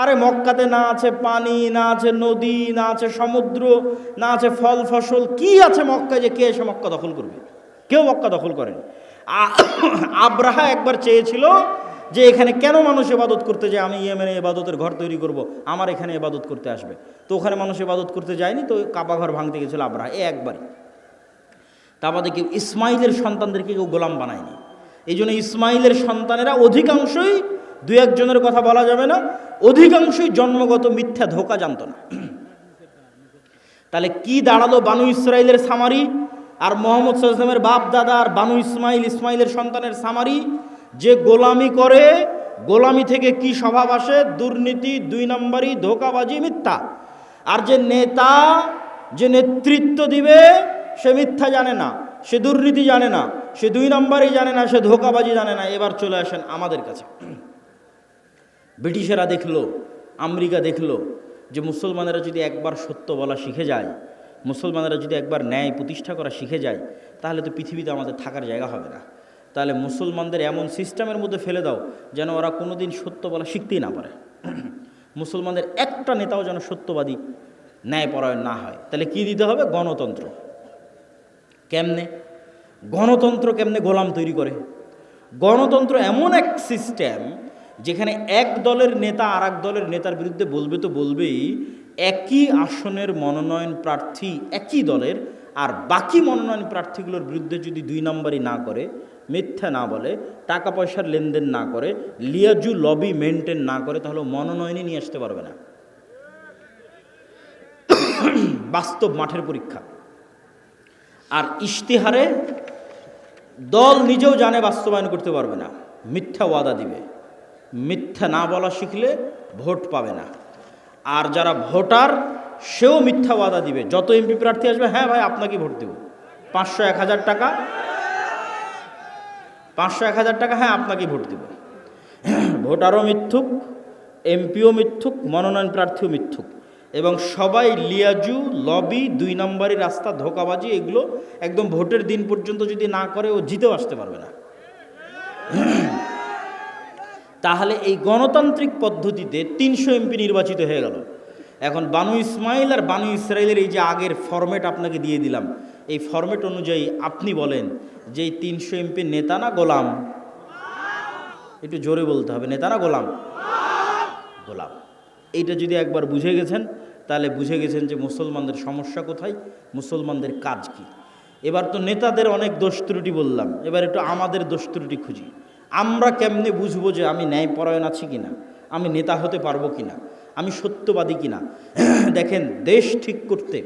আরে মক্কাতে না আছে পানি, না আছে নদী, না আছে সমুদ্র, না আছে ফল ফসল, কি আছে মক্কায় যে কে এসে মক্কা দখল করবে? কেউ মক্কা দখল করেনি। আব্রাহা একবার চেয়েছিল যে এখানে কেন মানুষ ইবাদত করতে যায়, আমি ইয়েমেনে ইবাদতের ঘর তৈরি করব, আমার এখানে ইবাদত করতে আসবে। তো ওখানে মানুষ ইবাদত করতে যায়নি, তো কাবা ঘর ভাঙতে গেছিল আব্রাহা, একবারই। তা বাদে কেউ ইসমাইলের সন্তানদেরকে কেউ গোলাম বানায়নি। এই জন্য ইসমাইলের সন্তানেরা অধিকাংশই, 2-1 জনের কথা বলা যাবে না, অধিকাংশই জন্মগত মিথ্যা, ধোঁকা জানত না। তাহলে কি দাঁড়ালো? বানু ইসরাইলের সামারি আর মুহাম্মদ সাল্লাল্লাহু আলাইহি ওয়াসাল্লামের বাপ দাদা আর বানু ইসমাইল, ইসমাইলের সন্তানের সামারি। যে গোলামি করে, গোলামি থেকে কি স্বভাব আসে? দুর্নীতি, 2 নম্বরই, ধোঁকাবাজি, মিথ্যা। আর যে নেতা, যে নেতৃত্ব দিবে, সে মিথ্যা জানে না, সে দুর্নীতি জানে না, সে 2 নম্বরই জানে না, সে ধোঁকাবাজি জানে না। এবার চলে আসেন আমাদের কাছে। ব্রিটিশেরা দেখলো, আমেরিকা দেখলো যে মুসলমানেরা যদি একবার সত্য বলা শিখে যায়, মুসলমানেরা যদি একবার ন্যায় প্রতিষ্ঠা করা শিখে যায়, তাহলে তো পৃথিবীতে আমাদের থাকার জায়গা হবে না। তাহলে মুসলমানদের এমন সিস্টেমের মধ্যে ফেলে দাও যেন ওরা কোনো দিন সত্য বলা শিখতেই না পারে। মুসলমানদের একটা নেতাও যেন সত্যবাদী, ন্যায়পরায়ণ না হয়। তাহলে কি দিতে হবে? গণতন্ত্র। কেমনে গণতন্ত্র? কেমনে গোলাম তৈরি করে? গণতন্ত্র এমন এক সিস্টেম যেখানে এক দলের নেতা আর এক দলের নেতার বিরুদ্ধে বলবে তো বলবেই, একই আসনের মনোনয়ন প্রার্থী একই দলের, আর বাকি মনোনয়ন প্রার্থীগুলোর বিরুদ্ধে যদি 2 নম্বরই না করে, মিথ্যা না বলে, টাকা পয়সার লেনদেন না করে, লিয়াজু লবি মেনটেন না করে, তাহলে মনোনয়নই নিয়ে আসতে পারবে না। বাস্তব মাঠের পরীক্ষা। আর ইশতেহারে দল নিজেও জানে বাস্তবায়ন করতে পারবে না। মিথ্যা ওয়াদা দিবে। মিথ্যা না বলা শিখলে ভোট পাবে না। আর যারা ভোটার সেও মিথ্যা ওয়াদা দিবে। যত এমপি প্রার্থী আসবে, হ্যাঁ ভাই আপনাকে ভোট দেব, 500-1000 টাকা, 500-1000 টাকা, হ্যাঁ আপনাকে ভোট দেব। ভোটারও মিথ্যুক, এমপিও মিথ্যুক, মনোনয়ন প্রার্থীও মিথ্যুক, এবং সবাই লিয়াজু, লবি, 2 নম্বরই রাস্তা, ধোঁকাবাজি, এগুলো একদম ভোটের দিন পর্যন্ত যদি না করে ও জিতেও আসতে পারবে না। তাহলে এই গণতান্ত্রিক পদ্ধতিতে 300 এমপি নির্বাচিত হয়ে গেল। এখন বানু ইসমাইল আর বানু ইসরায়েলের এই যে আগের ফরম্যাট আপনাকে দিয়ে দিলাম, এই ফরম্যাট অনুযায়ী আপনি বলেন যে এই 300 এমপি নেতা না গোলাম? একটু জোরে বলতে হবে, নেতা না গোলাম? গোলাম। এইটা যদি একবার বুঝে গেছেন, তাহলে বুঝে গেছেন যে মুসলমানদের সমস্যা কোথায়, মুসলমানদের কাজ কি। এবার তো নেতাদের অনেক দোষ ত্রুটি বললাম, এবার একটু আমাদের দোষ ত্রুটি খুঁজি। আমরা কেমনে বুঝবো যে আমি ন্যায়পরায়ণ আছি কিনা, আমি নেতা হতে পারবো কিনা, আমি সত্যবাদী কিনা? দেখেন, দেশ ঠিক করতে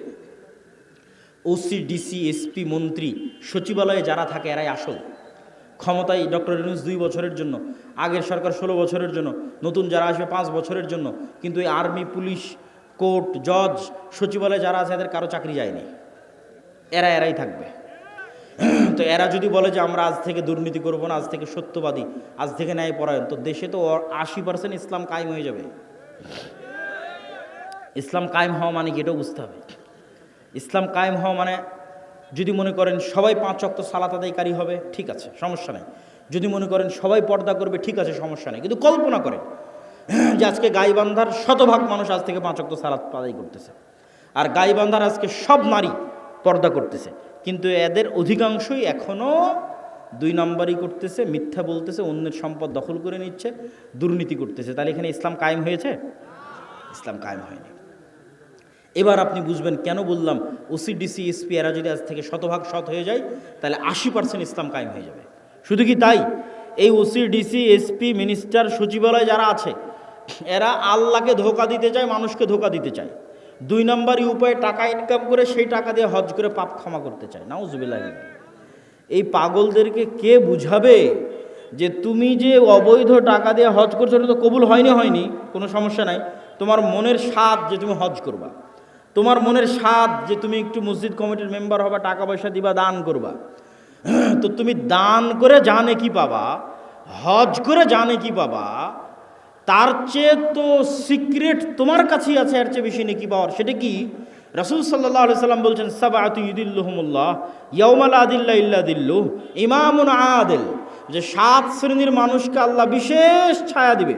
ওসি, ডিসি, এসপি, মন্ত্রী, সচিবালয়ে যারা থাকে এরাই আসল। ক্ষমতায় ডক্টর ইউনূস 2 বছরের জন্য, আগের সরকার 16 বছরের জন্য, নতুন যারা আসবে 5 বছরের জন্য। কিন্তু এই আর্মি, পুলিশ, কোর্ট, জজ, সচিবালয়ে যারা আছে এদের কারো চাকরি যায়নি, এরাই থাকবে। তো এরা যদি বলে যে আমরা আজ থেকে দুর্নীতি করবো না, আজ থেকে সত্যবাদী, আজ থেকে ন্যায়পরায়ণ, তো দেশে তো 80% ইসলাম কায়েম হয়ে যাবে। ইসলাম কায়েম হওয়া মানে কি, এটাও বুঝতে হবে। ইসলাম কায়েম হওয়া মানে, যদি মনে করেন সবাই 5 ওয়াক্ত সালাত আদায়কারী হবে, ঠিক আছে, সমস্যা নাই। যদি মনে করেন সবাই পর্দা করবে, ঠিক আছে, সমস্যা নেই। কিন্তু কল্পনা করেন যে আজকে গাইবান্ধার 100% মানুষ আজ থেকে 5 ওয়াক্ত সালাত আদায় করতেছে, আর গাইবান্ধার আজকে সব নারী পর্দা করতেছে, কিন্তু এদের অধিকাংশই এখনও 2 নম্বরই করতেছে, মিথ্যা বলতেছে, অন্যের সম্পদ দখল করে নিচ্ছে, দুর্নীতি করতেছে। তাহলে এখানে ইসলাম কায়েম হয়েছে? ইসলাম কায়েম হয়নি। এবার আপনি বুঝবেন কেন বললাম ওসি, ডিসি, এসপি এরা যদি আজ থেকে 100% সৎ হয়ে যায়, তাহলে 80% ইসলাম কায়েম হয়ে যাবে। শুধু কি তাই, এই ওসি, ডিসি, এসপি, মিনিস্টার, সচিবালয় যারা আছে, এরা আল্লাহকে ধোঁকা দিতে চায়, মানুষকে ধোঁকা দিতে চায়। 2 নম্বরই উপায়ে টাকা ইনকাম করে সেই টাকা দিয়ে হজ করে পাপ ক্ষমা করতে চায়। নাউজুবিল্লাহ। এই পাগলদেরকে কে বুঝাবে যে তুমি যে অবৈধ টাকা দিয়ে হজ করছো, ওটা তো কবুল হয়নি, কোনো সমস্যা নাই। তোমার মনের স্বাদ যে তুমি হজ করবা, তোমার মনের স্বাদ যে তুমি একটু মসজিদ কমিটির মেম্বার হবা, টাকা পয়সা দিবা, দান করবা, তো তুমি দান করে জানে কি পাবা, হজ করে জানে কি পাবা, তার চেয়ে তো সিক্রেট তোমার কাছেই আছে, এর চেয়ে বেশি নেকি পাওয়ার। সেটা কি? রাসূল সাল্লাল্লাহু আলাইহি সাল্লাম বলছেন, সাবআতু ইউদিল্লুহুমুল্লাহ ইয়াউমা লা দিল্লা ইল্লা দিল্লুহ, ইমামুন আদিল, যে 7 শ্রেণীর মানুষকে আল্লাহ বিশেষ ছায়া দিবে।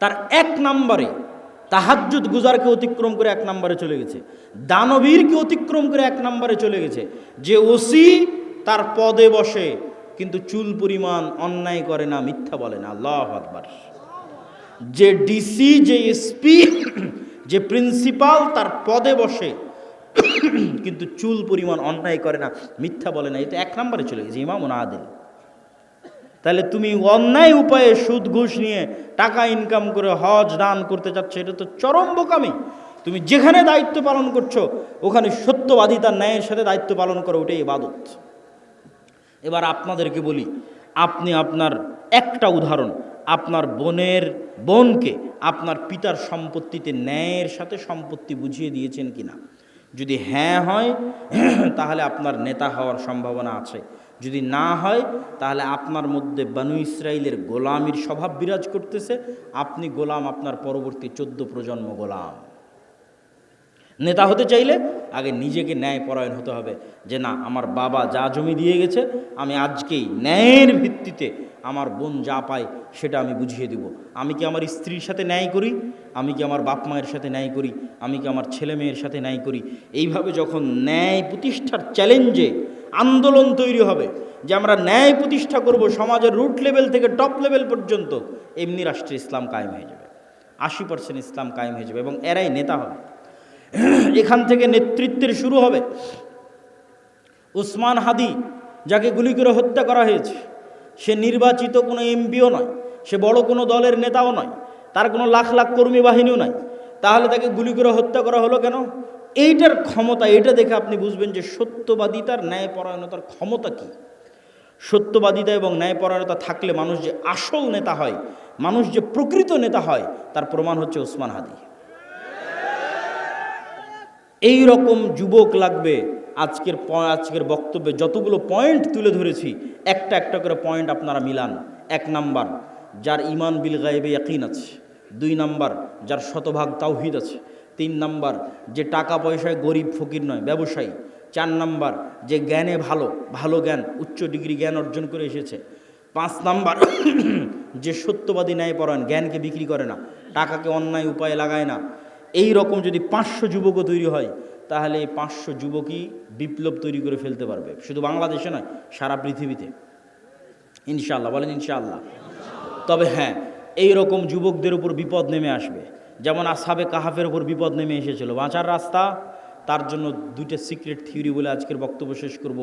তার 1 নম্বরে তাহাজ্জুদ গুজারকে অতিক্রম করে 1 নম্বরে চলে গেছে, দানবীরকে অতিক্রম করে 1 নম্বরে চলে গেছে, যে ওসি তার পদে বসে কিন্তু চুল পরিমাণ অন্যায় করে না, মিথ্যা বলে না। আল্লাহু আকবার। যে ডিসি, যে এসপি, যে প্রিন্সিপাল তার পদে বসে কিন্তু চুল পরিমাণ অন্যায় করে না, মিথ্যা বলে না, এটা 1 নম্বরে চলে গেছে, ইমামুন আদিল। তাহলে তুমি অন্যায় উপায়ে সুদ ঘুষ নিয়ে টাকা ইনকাম করে হজ দান করতে চাচ্ছ, এটা তো চরম বোকামি। তুমি যেখানে দায়িত্ব পালন করছো ওখানে সত্যবাদিতার ন্যায়ের সাথে দায়িত্ব পালন করো, ওটাই ইবাদত। এবার আপনাদেরকে বলি, আপনি আপনার একটা উদাহরণ, আপনার বোনকে আপনার পিতার সম্পত্তিতে ন্যায়ের সাথে সম্পত্তি বুঝিয়ে দিয়েছেন কিনা? যদি হ্যাঁ হয় তাহলে আপনার নেতা হওয়ার সম্ভাবনা আছে, যদি না হয় তাহলে আপনার মধ্যে বানু ইসরাইলের গোলামির স্বভাব বিরাজ করতেছে, আপনি গোলাম, আপনার পরবর্তী 14 প্রজন্ম গোলাম। নেতা হতে চাইলে আগে নিজেকে ন্যায়পরায়ণ হতে হবে, যে না, আমার বাবা যা জমি দিয়ে গেছে আমি আজকেই ন্যায়ের ভিত্তিতে আমার বোন যা পায় সেটা আমি বুঝিয়ে দেব। আমি কি আমার স্ত্রীর সাথে ন্যায় করি, আমি কি আমার বাপ মায়ের সাথে ন্যায় করি, আমি কি আমার ছেলে মেয়ের সাথে ন্যায় করি। এইভাবে যখন ন্যায় প্রতিষ্ঠার চ্যালেঞ্জে আন্দোলন তৈরি হবে যে আমরা ন্যায় প্রতিষ্ঠা করব সমাজের রুট লেভেল থেকে টপ লেভেল পর্যন্ত, এমনি রাষ্ট্রে ইসলাম কায়েম হয়ে যাবে, 80% ইসলাম কায়েম হয়ে যাবে, এবং এরাই নেতা হবে। এখান থেকে নেতৃত্বের শুরু হবে। উসমান হাদি, যাকে গুলি করে হত্যা করা হয়েছে, সে নির্বাচিত কোনো এমপিও নয়, সে বড় কোনো দলের নেতাও নয়, তার কোনো লাখ লাখ কর্মী বাহিনীও নাই, তাহলে তাকে গুলি করে হত্যা করা হলো কেন? এইটার ক্ষমতা, এটা দেখে আপনি বুঝবেন যে সত্যবাদিতার ন্যায়পরায়ণতার ক্ষমতা কী। সত্যবাদিতা এবং ন্যায়পরায়ণতা থাকলে মানুষ যে আসল নেতা হয়, মানুষ যে প্রকৃত নেতা হয়, তার প্রমাণ হচ্ছে ওসমান হাদি। এই রকম যুবক লাগবে। আজকের বক্তব্যে যতগুলো পয়েন্ট তুলে ধরেছি, একটা একটা করে পয়েন্ট আপনারা মিলান। 1 নাম্বার, যার ঈমান বিল গায়বে ইয়াকিন আছে। 2 নাম্বার, যার শতভাগ তাওহীদ আছে। 3 নাম্বার, যে টাকা পয়সায় গরিব ফকির নয়, ব্যবসায়ী। 4 নাম্বার, যে জ্ঞানে ভালো জ্ঞান, উচ্চ ডিগ্রি জ্ঞান অর্জন করে এসেছে। 5 নাম্বার, যে সত্যবাদী ন্যায়পরায়ণ, জ্ঞানকে বিক্রি করে না, টাকাকে অন্যায় উপায়ে লাগায় না। এই রকম যদি 500 যুবকও তৈরি হয়, তাহলে এই 500 যুবকই বিপ্লব তৈরি করে ফেলতে পারবে, শুধু বাংলাদেশে নয়, সারা পৃথিবীতে। ইনশাআল্লাহ বলেন ইনশাআল্লাহ। তবে হ্যাঁ, এই রকম যুবকদের উপর বিপদ নেমে আসবে, যেমন আসহাবে কাহাফের উপর বিপদ নেমে এসেছিল। বাঁচার রাস্তা, তার জন্য 2টে সিক্রেট থিওরি বলে আজকের বক্তব্য শেষ করব।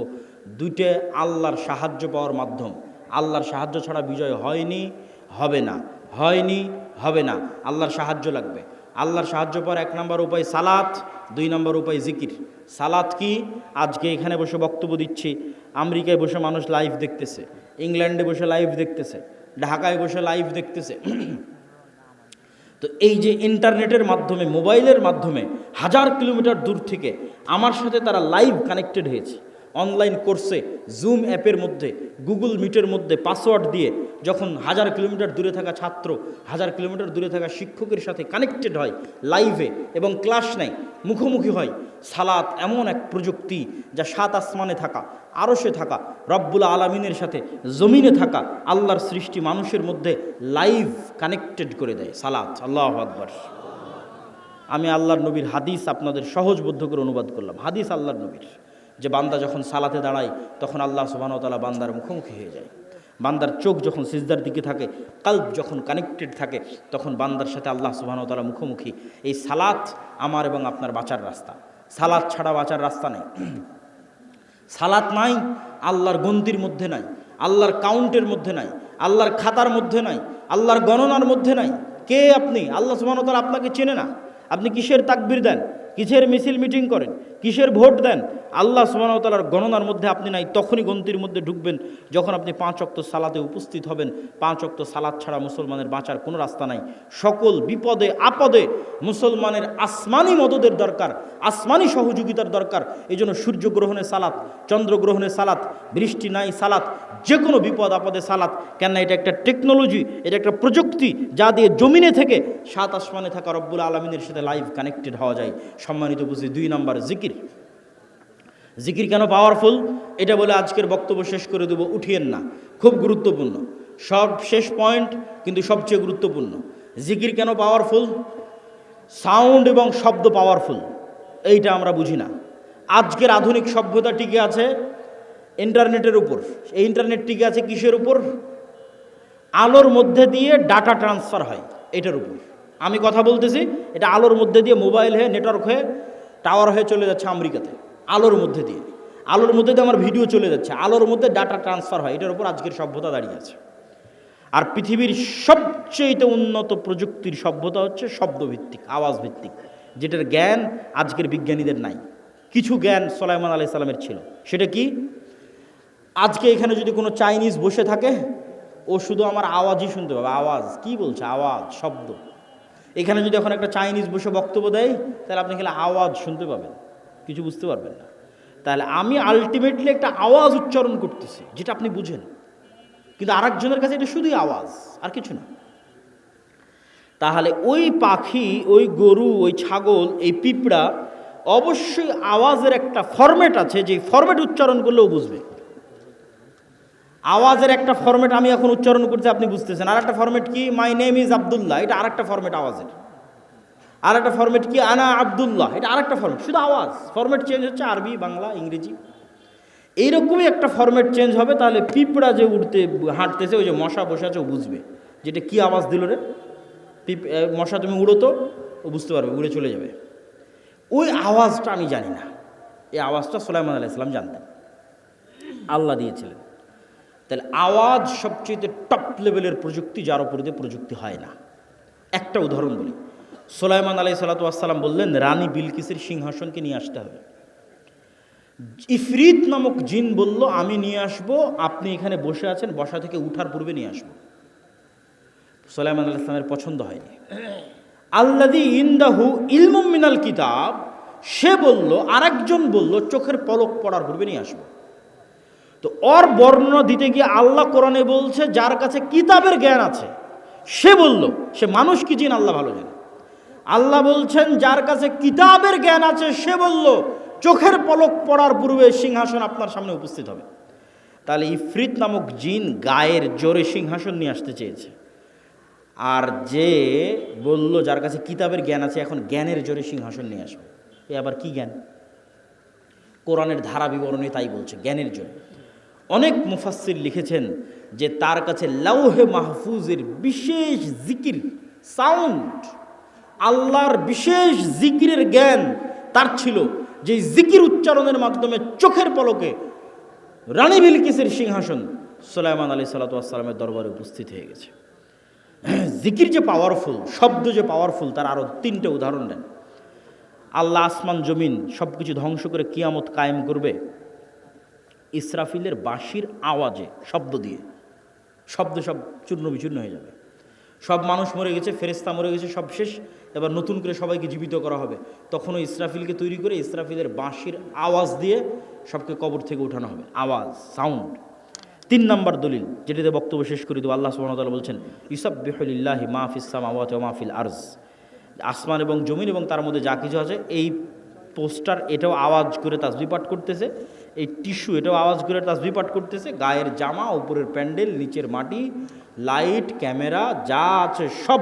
2টে আল্লাহর সাহায্য পাওয়ার মাধ্যম। আল্লাহর সাহায্য ছাড়া বিজয় হয়নি, হবে না, হয়নি, হবে না। আল্লাহর সাহায্য লাগবে। আল্লাহর সাহায্য পাওয়ার 1 নম্বর উপায় সালাত, 2 নম্বর উপায় জিকির। সালাত কি? আজকে এখানে বসে বক্তব্য দিচ্ছি, আমেরিকায় বসে মানুষ লাইভ দেখতেছে, ইংল্যান্ডে বসে লাইভ দেখতেছে, ঢাকায় বসে লাইভ দেখতেছে। তো এই যে ইন্টারনেটের মাধ্যমে, মোবাইলের মাধ্যমে 1000 কিলোমিটার দূর থেকে আমার সাথে তারা লাইভ কানেক্টেড হয়েছে। অনলাইন কোর্সে জুম অ্যাপের মধ্যে, গুগল মিটের মধ্যে পাসওয়ার্ড দিয়ে যখন 1000 কিলোমিটার দূরে থাকা ছাত্র 1000 কিলোমিটার দূরে থাকা শিক্ষকের সাথে কানেক্টেড হয় লাইভে এবং ক্লাস নেয়, মুখোমুখি হয়। সালাত এমন এক প্রযুক্তি যা 7 আসমানে থাকা, আরশে থাকা, রব্বুল আলামিনের সাথে জমিনে থাকা আল্লাহর সৃষ্টি মানুষের মধ্যে লাইভ কানেক্টেড করে দেয় সালাত। আল্লাহু আকবার। আমি আল্লাহর নবীর হাদিস আপনাদের সহজবোধ্য করে অনুবাদ করলাম। হাদিস আল্লাহর নবীর, যে বান্দা যখন সালাতে দাঁড়ায় তখন আল্লাহ সুবহানাহু ওয়া তাআলা বান্দার মুখোমুখি হয়ে যায়। বান্দার চোখ যখন সিজদার দিকে থাকে, কলব যখন কানেক্টেড থাকে, তখন বান্দার সাথে আল্লাহ সুবহানাহু ওয়া তাআলা মুখোমুখি। এই সালাত আমার এবং আপনার বাঁচার রাস্তা। সালাত ছাড়া বাঁচার রাস্তা নেই। সালাত নাই, আল্লাহর গন্তির মধ্যে নাই, আল্লাহর কাউন্টের মধ্যে নাই, আল্লাহর খাতার মধ্যে নাই, আল্লাহর গণনার মধ্যে নাই। কে আপনি? আল্লাহ সুবহানাহু ওয়া তাআলা আপনাকে চেনে না। আপনি কিসের তাকবীর দেন, কিসের মিছিল মিটিং করেন, কিসের ভোট দেন, আল্লাহ সুবহানাহু ওয়া তাআলার গণনার মধ্যে আপনি নাই। তখনই গন্তির মধ্যে ঢুকবেন যখন আপনি 5 ওয়াক্ত সালাতে উপস্থিত হবেন। 5 ওয়াক্ত সালাত ছাড়া মুসলমানের বাঁচার কোনো রাস্তা নাই। সকল বিপদে আপদে মুসলমানের আসমানি মদদের দরকার, আসমানি সহযোগিতার দরকার। এই জন্য সূর্যগ্রহণে সালাত, চন্দ্রগ্রহণে সালাত, বৃষ্টি নাই সালাত, যে কোনো বিপদ আপদে সালাত। কেন? এটা একটা টেকনোলজি, এটা একটা প্রযুক্তি যা দিয়ে জমিনে থেকে 7 আসমানে থাকা রব্বুল আলামিনের সাথে লাইভ কানেক্টেড হওয়া যায়। সম্মানিত বুঝি। 2 নম্বর জিকির। জিকির কেন পাওয়ারফুল এটা বলে আজকের বক্তব্য শেষ করে দেব, উঠিয়েন না, খুব গুরুত্বপূর্ণ। সব শেষ পয়েন্ট কিন্তু সবচেয়ে গুরুত্বপূর্ণ। জিকির কেন পাওয়ারফুল? সাউন্ড এবং শব্দ পাওয়ারফুল, এইটা আমরা বুঝি না। আজকের আধুনিক সভ্যতা টিকে আছে ইন্টারনেটের উপর। এই ইন্টারনেট টিকে আছে কিসের উপর? আলোর মধ্যে দিয়ে ডাটা ট্রান্সফার হয়, এটার উপর। আমি কথা বলতেছি, এটা আলোর মধ্যে দিয়ে মোবাইল হয়ে, নেটওয়ার্ক হয়ে, টাওয়ার হয়ে চলে যাচ্ছে আমেরিকাতে। আলোর মধ্যে দিয়ে, আলোর মধ্যে দিয়ে আমার ভিডিও চলে যাচ্ছে, আলোর মধ্যে ডাটা ট্রান্সফার হয়। এটার উপর আজকের সভ্যতা দাঁড়িয়ে আছে। আর পৃথিবীর সবচেয়ে উন্নত প্রযুক্তির সভ্যতা হচ্ছে শব্দভিত্তিক, আওয়াজ ভিত্তিক, যেটার জ্ঞান আজকের বিজ্ঞানীদের নাই। কিছু জ্ঞান সুলাইমান আলাইহিস সালামের ছিল। সেটা কি? আজকে এখানে যদি কোনো চাইনিজ বসে থাকে, ও শুধু আমার আওয়াজই শুনতে পাবে। আওয়াজ কি বলছে, আওয়াজ, শব্দ। এখানে যদি এখন একটা চাইনিজ বসে বক্তব্য দেয়, তাহলে আপনি খেলে আওয়াজ শুনতে পাবেন, কিছু বুঝতে পারবেন না। তাহলে আমি আলটিমেটলি একটা আওয়াজ উচ্চারণ করতেছি, যেটা আপনি বুঝেন, কিন্তু আরেকজনের কাছে এটা শুধুই আওয়াজ, আর কিছু না। তাহলে ওই পাখি, ওই গরু, ওই ছাগল, এই পিঁপড়া অবশ্যই আওয়াজের একটা ফরম্যাট আছে, যে ফরম্যাট উচ্চারণ করলেও বুঝবে। আওয়াজের একটা ফরম্যাট আমি এখন উচ্চারণ করছি, আপনি বুঝতেছেন। আর একটা ফরম্যাট কি? মাই নেম ইজ আব্দুল্লাহ, এটা আরেকটা ফরম্যাট আওয়াজের। আর একটা ফরম্যাট কি? আনা আব্দুল্লাহ, এটা আরেকটা ফরম্যাট। শুধু আওয়াজ, ফরম্যাট চেঞ্জ হচ্ছে, আরবি, বাংলা, ইংরেজি। এইরকমই একটা ফরম্যাট চেঞ্জ হবে। তাহলে পিঁপড়া যে উঠতে হাঁটতেছে, ওই যে মশা বসে আছে, ও বুঝবে যেটা কি আওয়াজ দিল রে। মশা তুমি উড়ো তো, ও বুঝতে পারবে, উড়ে চলে যাবে। ওই আওয়াজটা আমি জানি না। এই আওয়াজটা সুলাইমান আলাইহিস সালাম জানতেন, আল্লাহ দিয়েছিলেন। তাহলে আওয়াজ সবচেয়ে টপ লেভেলের প্রযুক্তি, যার উপর দিয়ে প্রযুক্তি হয় না। একটা উদাহরণ বলি। সুলাইমান আলাইহিস সালাম বললেন রানী বিলকিসের সিংহাসনকে নিয়ে আসতে হবে। ইফরিত নামক জিন বলল, আমি নিয়ে আসব, আপনি এখানে বসে আছেন, বসা থেকে উঠার পূর্বে নিয়ে আসব। সুলাইমান আলাইহিস সালামের পছন্দ হয়নি। আল্লাযী ইনদাহু ইলমুম মিনাল কিতাব, সে বলল, আরেকজন বলল, চোখের পলক পড়ার পূর্বে নিয়ে আসব। তো ওর বর্ণনা দিতে গিয়ে আল্লাহ কোরআনে বলছে, যার কাছে কিতাবের জ্ঞান আছে সে বলল, সে মানুষ কি জিন আল্লাহ ভালো জানে। আল্লাহ বলছেন, যার কাছে কিতাবের জ্ঞান আছে সে বলল, চোখের পলক পড়ার পূর্বে সিংহাসন আপনার সামনে উপস্থিত হবে। তাহলে ইফরিত নামক জিন গায়ের জোরে সিংহাসন নিয়ে আসতে চেয়েছে। আর যে বলল, যার কাছে কিতাবের জ্ঞান আছে, এখন জ্ঞানের জোরে সিংহাসন নিয়ে আসবে। এ আবার কি জ্ঞান? কোরআনের ধারা বিবরণী তাই বলছে, জ্ঞানের জন্য। অনেক মুফাসসির লিখেছেন যে তার কাছে লাউহে মাহফুজের বিশেষ জিকির, সাউন্ড, আল্লাহর বিশেষ জিকিরের জ্ঞান তার ছিল, যে জিকির উচ্চারণের মাধ্যমে চোখের পলকে রানী বিলকিসের সিংহাসন সুলাইমান আলাইহিস সালাতু ওয়াস সালামের দরবারে উপস্থিত হয়ে গেছে। জিকির যে পাওয়ারফুল, শব্দ যে পাওয়ারফুল, তার আরও 3টে উদাহরণ দেন। আল্লাহ আসমান জমিন সব কিছু ধ্বংস করে কিয়ামত কায়েম করবে ইসরাফিলের বাঁশির আওয়াজে, শব্দ দিয়ে। শব্দ সব চূর্ণ বিচূর্ণ হয়ে যাবে। সব মানুষ মরে গেছে, ফেরেশতা মরে গেছে, সব শেষ। এবার নতুন করে সবাইকে জীবিত করা হবে। তখনও ইসরাফিলকে তৈরি করে ইসরাফিলের বাঁশির আওয়াজ দিয়ে সবকে কবর থেকে উঠানো হবে, আওয়াজ, সাউন্ড। 3 নম্বর দলিল, যেটিতে বক্তব্য শেষ করে দেব, আল্লাহ সুবহানাহু ওয়া তাআলা বলছেন, ইউসাব্বিহু লিল্লাহি মা ফিস সামাওয়াতি ওয়া মা ফিল আরজ। আসমান এবং জমিন এবং তার মধ্যে যা কিছু আছে, এই পোস্টার এটাও আওয়াজ করে তাসবিহ পাঠ করতেছে, এই টিস্যু এটাও আওয়াজ করে তাসবিহ পাঠ করতেছে, গায়ের জামা, উপরের প্যান্ডেল, নিচের মাটি, লাইট, ক্যামেরা যা আছে সব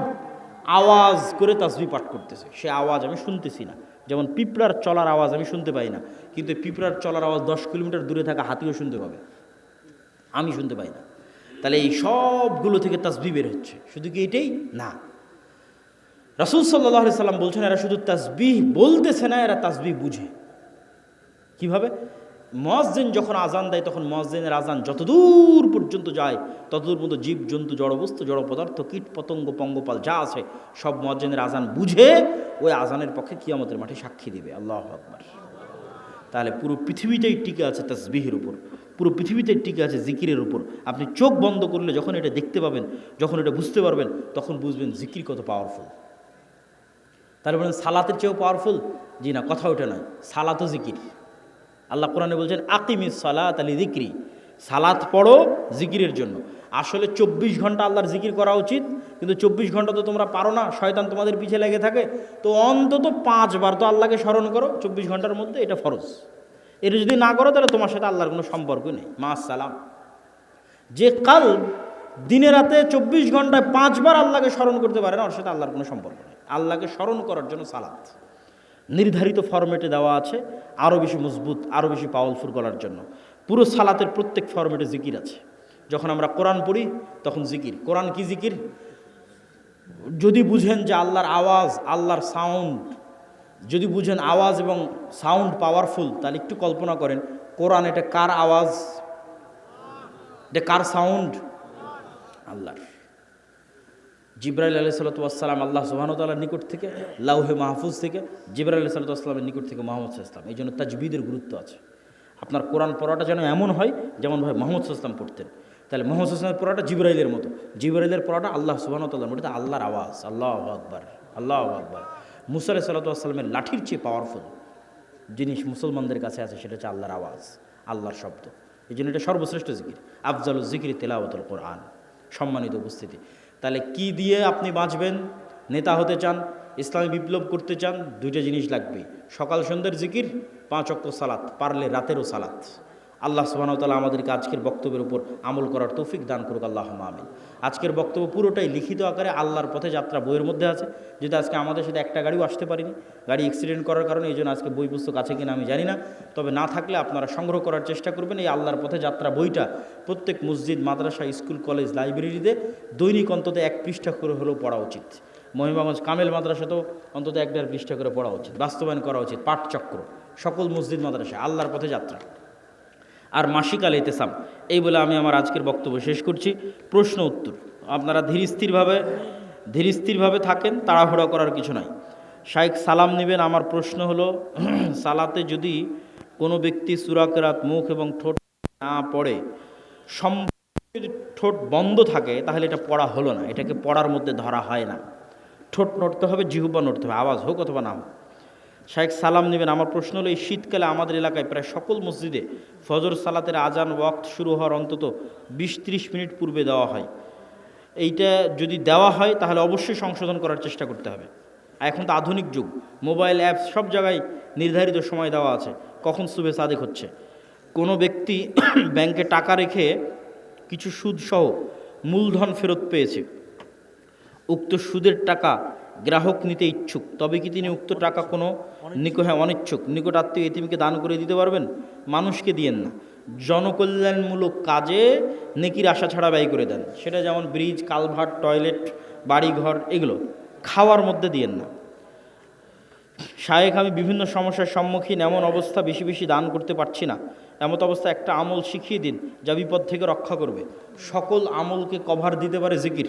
আওয়াজ করে তাসবিহ পাঠ করতেছে। সে আওয়াজ আমি শুনতেছি না। যেমন পিঁপড়ার চলার আওয়াজ আমি শুনতে পাই না, কিন্তু পিঁপড়ার চলার আওয়াজ 10 কিলোমিটার দূরে থাকা হাতিও শুনতে পাবে, আমি শুনতে পাই না। তাহলে এই সবগুলো থেকে তাসবিহ বের হচ্ছে। শুধু কি এটাই না, রাসূল সাল্লাল্লাহু আলাইহি সাল্লাম বলছেন, এরা শুধু তাসবিহ বলতেছে না, এরা তাসবিহ বুঝে। কিভাবে? মুয়াজ্জিন যখন আজান দেয়, তখন মুয়াজ্জিনের আজান যতদূর পর্যন্ত যায়, ততদূর পর্যন্ত জীব জন্তু, জড়বস্তু, জড় পদার্থ, কীট পতঙ্গ, পঙ্গপাল যা আছে সব মুয়াজ্জিনের আজান বুঝে ওই আজানের পক্ষে কিয়ামতের মাঠে সাক্ষী দিবে। আল্লাহু আকবার। তাহলে পুরো পৃথিবীটাই টিকে আছে তাসবিহের উপর, পুরো পৃথিবীটাই টিকে আছে জিকিরের উপর। আপনি চোখ বন্ধ করলে যখন এটা দেখতে পাবেন, যখন এটা বুঝতে পারবেন, তখন বুঝবেন জিকির কত পাওয়ারফুল। তাহলে বলেন সালাতের চেয়েও পাওয়ারফুল? জি না, কথা ওটা নয়, সালাতও জিকির। আল্লাহ কোরআনে বলছেন, আকিমিস সালাত লিযিকরি, সালাত পড়ো জিকিরের জন্য। আসলে 24 ঘন্টা আল্লাহর জিকির করা উচিত, কিন্তু 24 ঘন্টা তো তোমরা পারো না, শয়তান তোমাদের পিছে লেগে থাকে। তো অন্তত 5 বার তো আল্লাহকে স্মরণ করো 24 ঘন্টার মধ্যে, এটা ফরজ। এটা যদি না করো তাহলে তোমার সাথে আল্লাহর কোনো সম্পর্ক নেই। মা সালাম। যে কলব দিনে রাতে 24 ঘন্টায় 5 বার আল্লাহকে স্মরণ করতে পারে না, ওর সাথে আল্লাহর কোনো সম্পর্ক নেই। আল্লাহকে স্মরণ করার জন্য সালাত নির্ধারিত ফরম্যাটে দেওয়া আছে, আরও বেশি মজবুত, আরও বেশি পাওয়ারফুল করার জন্য। পুরো সালাতের প্রত্যেক ফরম্যাটে জিকির আছে। যখন আমরা কোরআন পড়ি তখন জিকির। কোরআন কি জিকির? যদি বুঝেন যে আল্লাহর আওয়াজ, আল্লাহর সাউন্ড, যদি বুঝেন আওয়াজ এবং সাউন্ড পাওয়ারফুল, তাহলে একটু কল্পনা করেন কোরআন এটা কার আওয়াজ, এটা কার সাউন্ড? আল্লাহর। জিবরাইল আলাইহিসসালাতু ওয়াসসালাম আল্লাহ সুবহানাহু ওয়া তাআলার নিকট থেকে, লাউহে মাহফুজ থেকে, জিবরাইল আলাইহিসসালাতু ওয়াসসালামের নিকট থেকে মুহাম্মদ সাল্লাল্লাহু আলাইহি ওয়াসাল্লাম। এই জন্য তাজবিদের গুরুত্ব আছে। আপনার কোরআন পড়াটা যেন এমন হয় যেমনভাবে মুহাম্মদ সাল্লাল্লাহু আলাইহি ওয়াসাল্লাম পড়তেন। তাহলে মুহাম্মদ সাল্লাল্লাহু আলাইহি ওয়াসাল্লামের পড়াটা জিবরাইলের মতো, জিবরাইলের পড়াটা আল্লাহ সুবহানাহু ওয়া তাআলার মতো, এটা আল্লাহর আওয়াজ। আল্লাহু আকবার, আল্লাহু আকবার। মুসা আলাইহিসসালাতু ওয়াসসালামের লাঠির চেয়ে পাওয়ারফুল জিনিস মুসলমানদের কাছে আছে, সেটা হচ্ছে আল্লাহর আওয়াজ, আল্লাহর শব্দ। এই জন্য এটা সর্বশ্রেষ্ঠ জিকির। আফজালুজ জিকির তিলাওয়াতুল কোরআন। সম্মানিত উপস্থিতি, তাহলে কি দিয়ে আপনি বাঁচবেন? নেতা হতে চান, ইসলামী বিপ্লব করতে চান, 2টা জিনিস লাগবে, সকাল সন্ধ্যের জিকির, 5 ওয়াক্ত সালাত, পারলে রাতেরও সালাত। আল্লাহ সুবহানাহু ওয়া তাআলা আমাদেরকে আজকের বক্তব্যের উপর আমল করার তৌফিক দান করুক, আল্লাহুম্মা আমিন। আজকের বক্তব্য পুরোটাই লিখিত আকারে আল্লাহর পথে যাত্রা বইয়ের মধ্যে আছে। যেটা আজকে আমাদের সাথে একটা গাড়িও আসতে পারিনি, গাড়ি অ্যাক্সিডেন্ট করার কারণে, এই জন্য আজকে বই পুস্তক আছে কিনা আমি জানি না, তবে না থাকলে আপনারা সংগ্রহ করার চেষ্টা করবেন। এই আল্লাহর পথে যাত্রা বইটা প্রত্যেক মসজিদ, মাদ্রাসা, স্কুল, কলেজ, লাইব্রেরিতে দৈনিক অন্তত 1 পৃষ্ঠা করে হলেও পড়া উচিত। মহিমাগঞ্জ কামেল মাদ্রাসাতেও অন্তত 1-1.5 পৃষ্ঠা করে পড়া উচিত, বাস্তবায়ন করা উচিত। পাঠচক্র সকল মসজিদ মাদ্রাসায় আল্লাহর পথে যাত্রা আর মাসিক আল ইতিসাম। এই বলে আমি আমার আজকের বক্তব্য শেষ করছি। প্রশ্ন উত্তর আপনারা ধীর স্থিরভাবে থাকেন, তাড়াহুড়া করার কিছু নাই। শাইখ সালাম নেবেন। আমার প্রশ্ন হলো, সালাতে যদি কোনো ব্যক্তি সূরা কেরাত মুখ এবং ঠোঁট না পড়ে যদি ঠোঁট বন্ধ থাকে তাহলে এটা পড়া হলো না, এটাকে পড়ার মধ্যে ধরা হয় না। ঠোঁট নড়তে হবে, জিহ্বা নড়তে হবে, আওয়াজ হোক অথবা না হোক। শায়েখ সালাম নেবেন। আমার প্রশ্ন হলো, এই শীতকালে আমাদের এলাকায় প্রায় সকল মসজিদে ফজর সালাতের আজান ওয়াক্ত শুরু হওয়ার অন্তত 20-30 মিনিট পূর্বে দেওয়া হয়। এইটা যদি দেওয়া হয় তাহলে অবশ্যই সংশোধন করার চেষ্টা করতে হবে। এখন তো আধুনিক যুগ, মোবাইল অ্যাপস সব জায়গায় নির্ধারিত সময় দেওয়া আছে কখন সুবে সাদেক হচ্ছে। কোনো ব্যক্তি ব্যাংকে টাকা রেখে কিছু সুদসহ মূলধন ফেরত পেয়েছে, উক্ত সুদের টাকা গ্রাহক নিতে ইচ্ছুক, তবে কি তিনি উক্ত টাকা কোনো অনিচ্ছুক নিকট আত্মীয় এতিমকে দান করে দিতে পারবেন? মানুষকে দিয়েন না, জনকল্যাণমূলক কাজে নেকির আশা ছাড়া ব্যয় করে দেন। সেটা যেমন ব্রিজ, কালভার্ট, টয়লেট, বাড়িঘর, এগুলো খাওয়ার মধ্যে দিয়েন না। শায়েখ, আমি বিভিন্ন সমস্যার সম্মুখীন, এমন অবস্থা বেশি বেশি দান করতে পারছি না। এমত অবস্থা একটা আমল শিখিয়ে দিন যা বিপদ থেকে রক্ষা করবে। সকল আমলকে কভার দিতে পারে জিকির।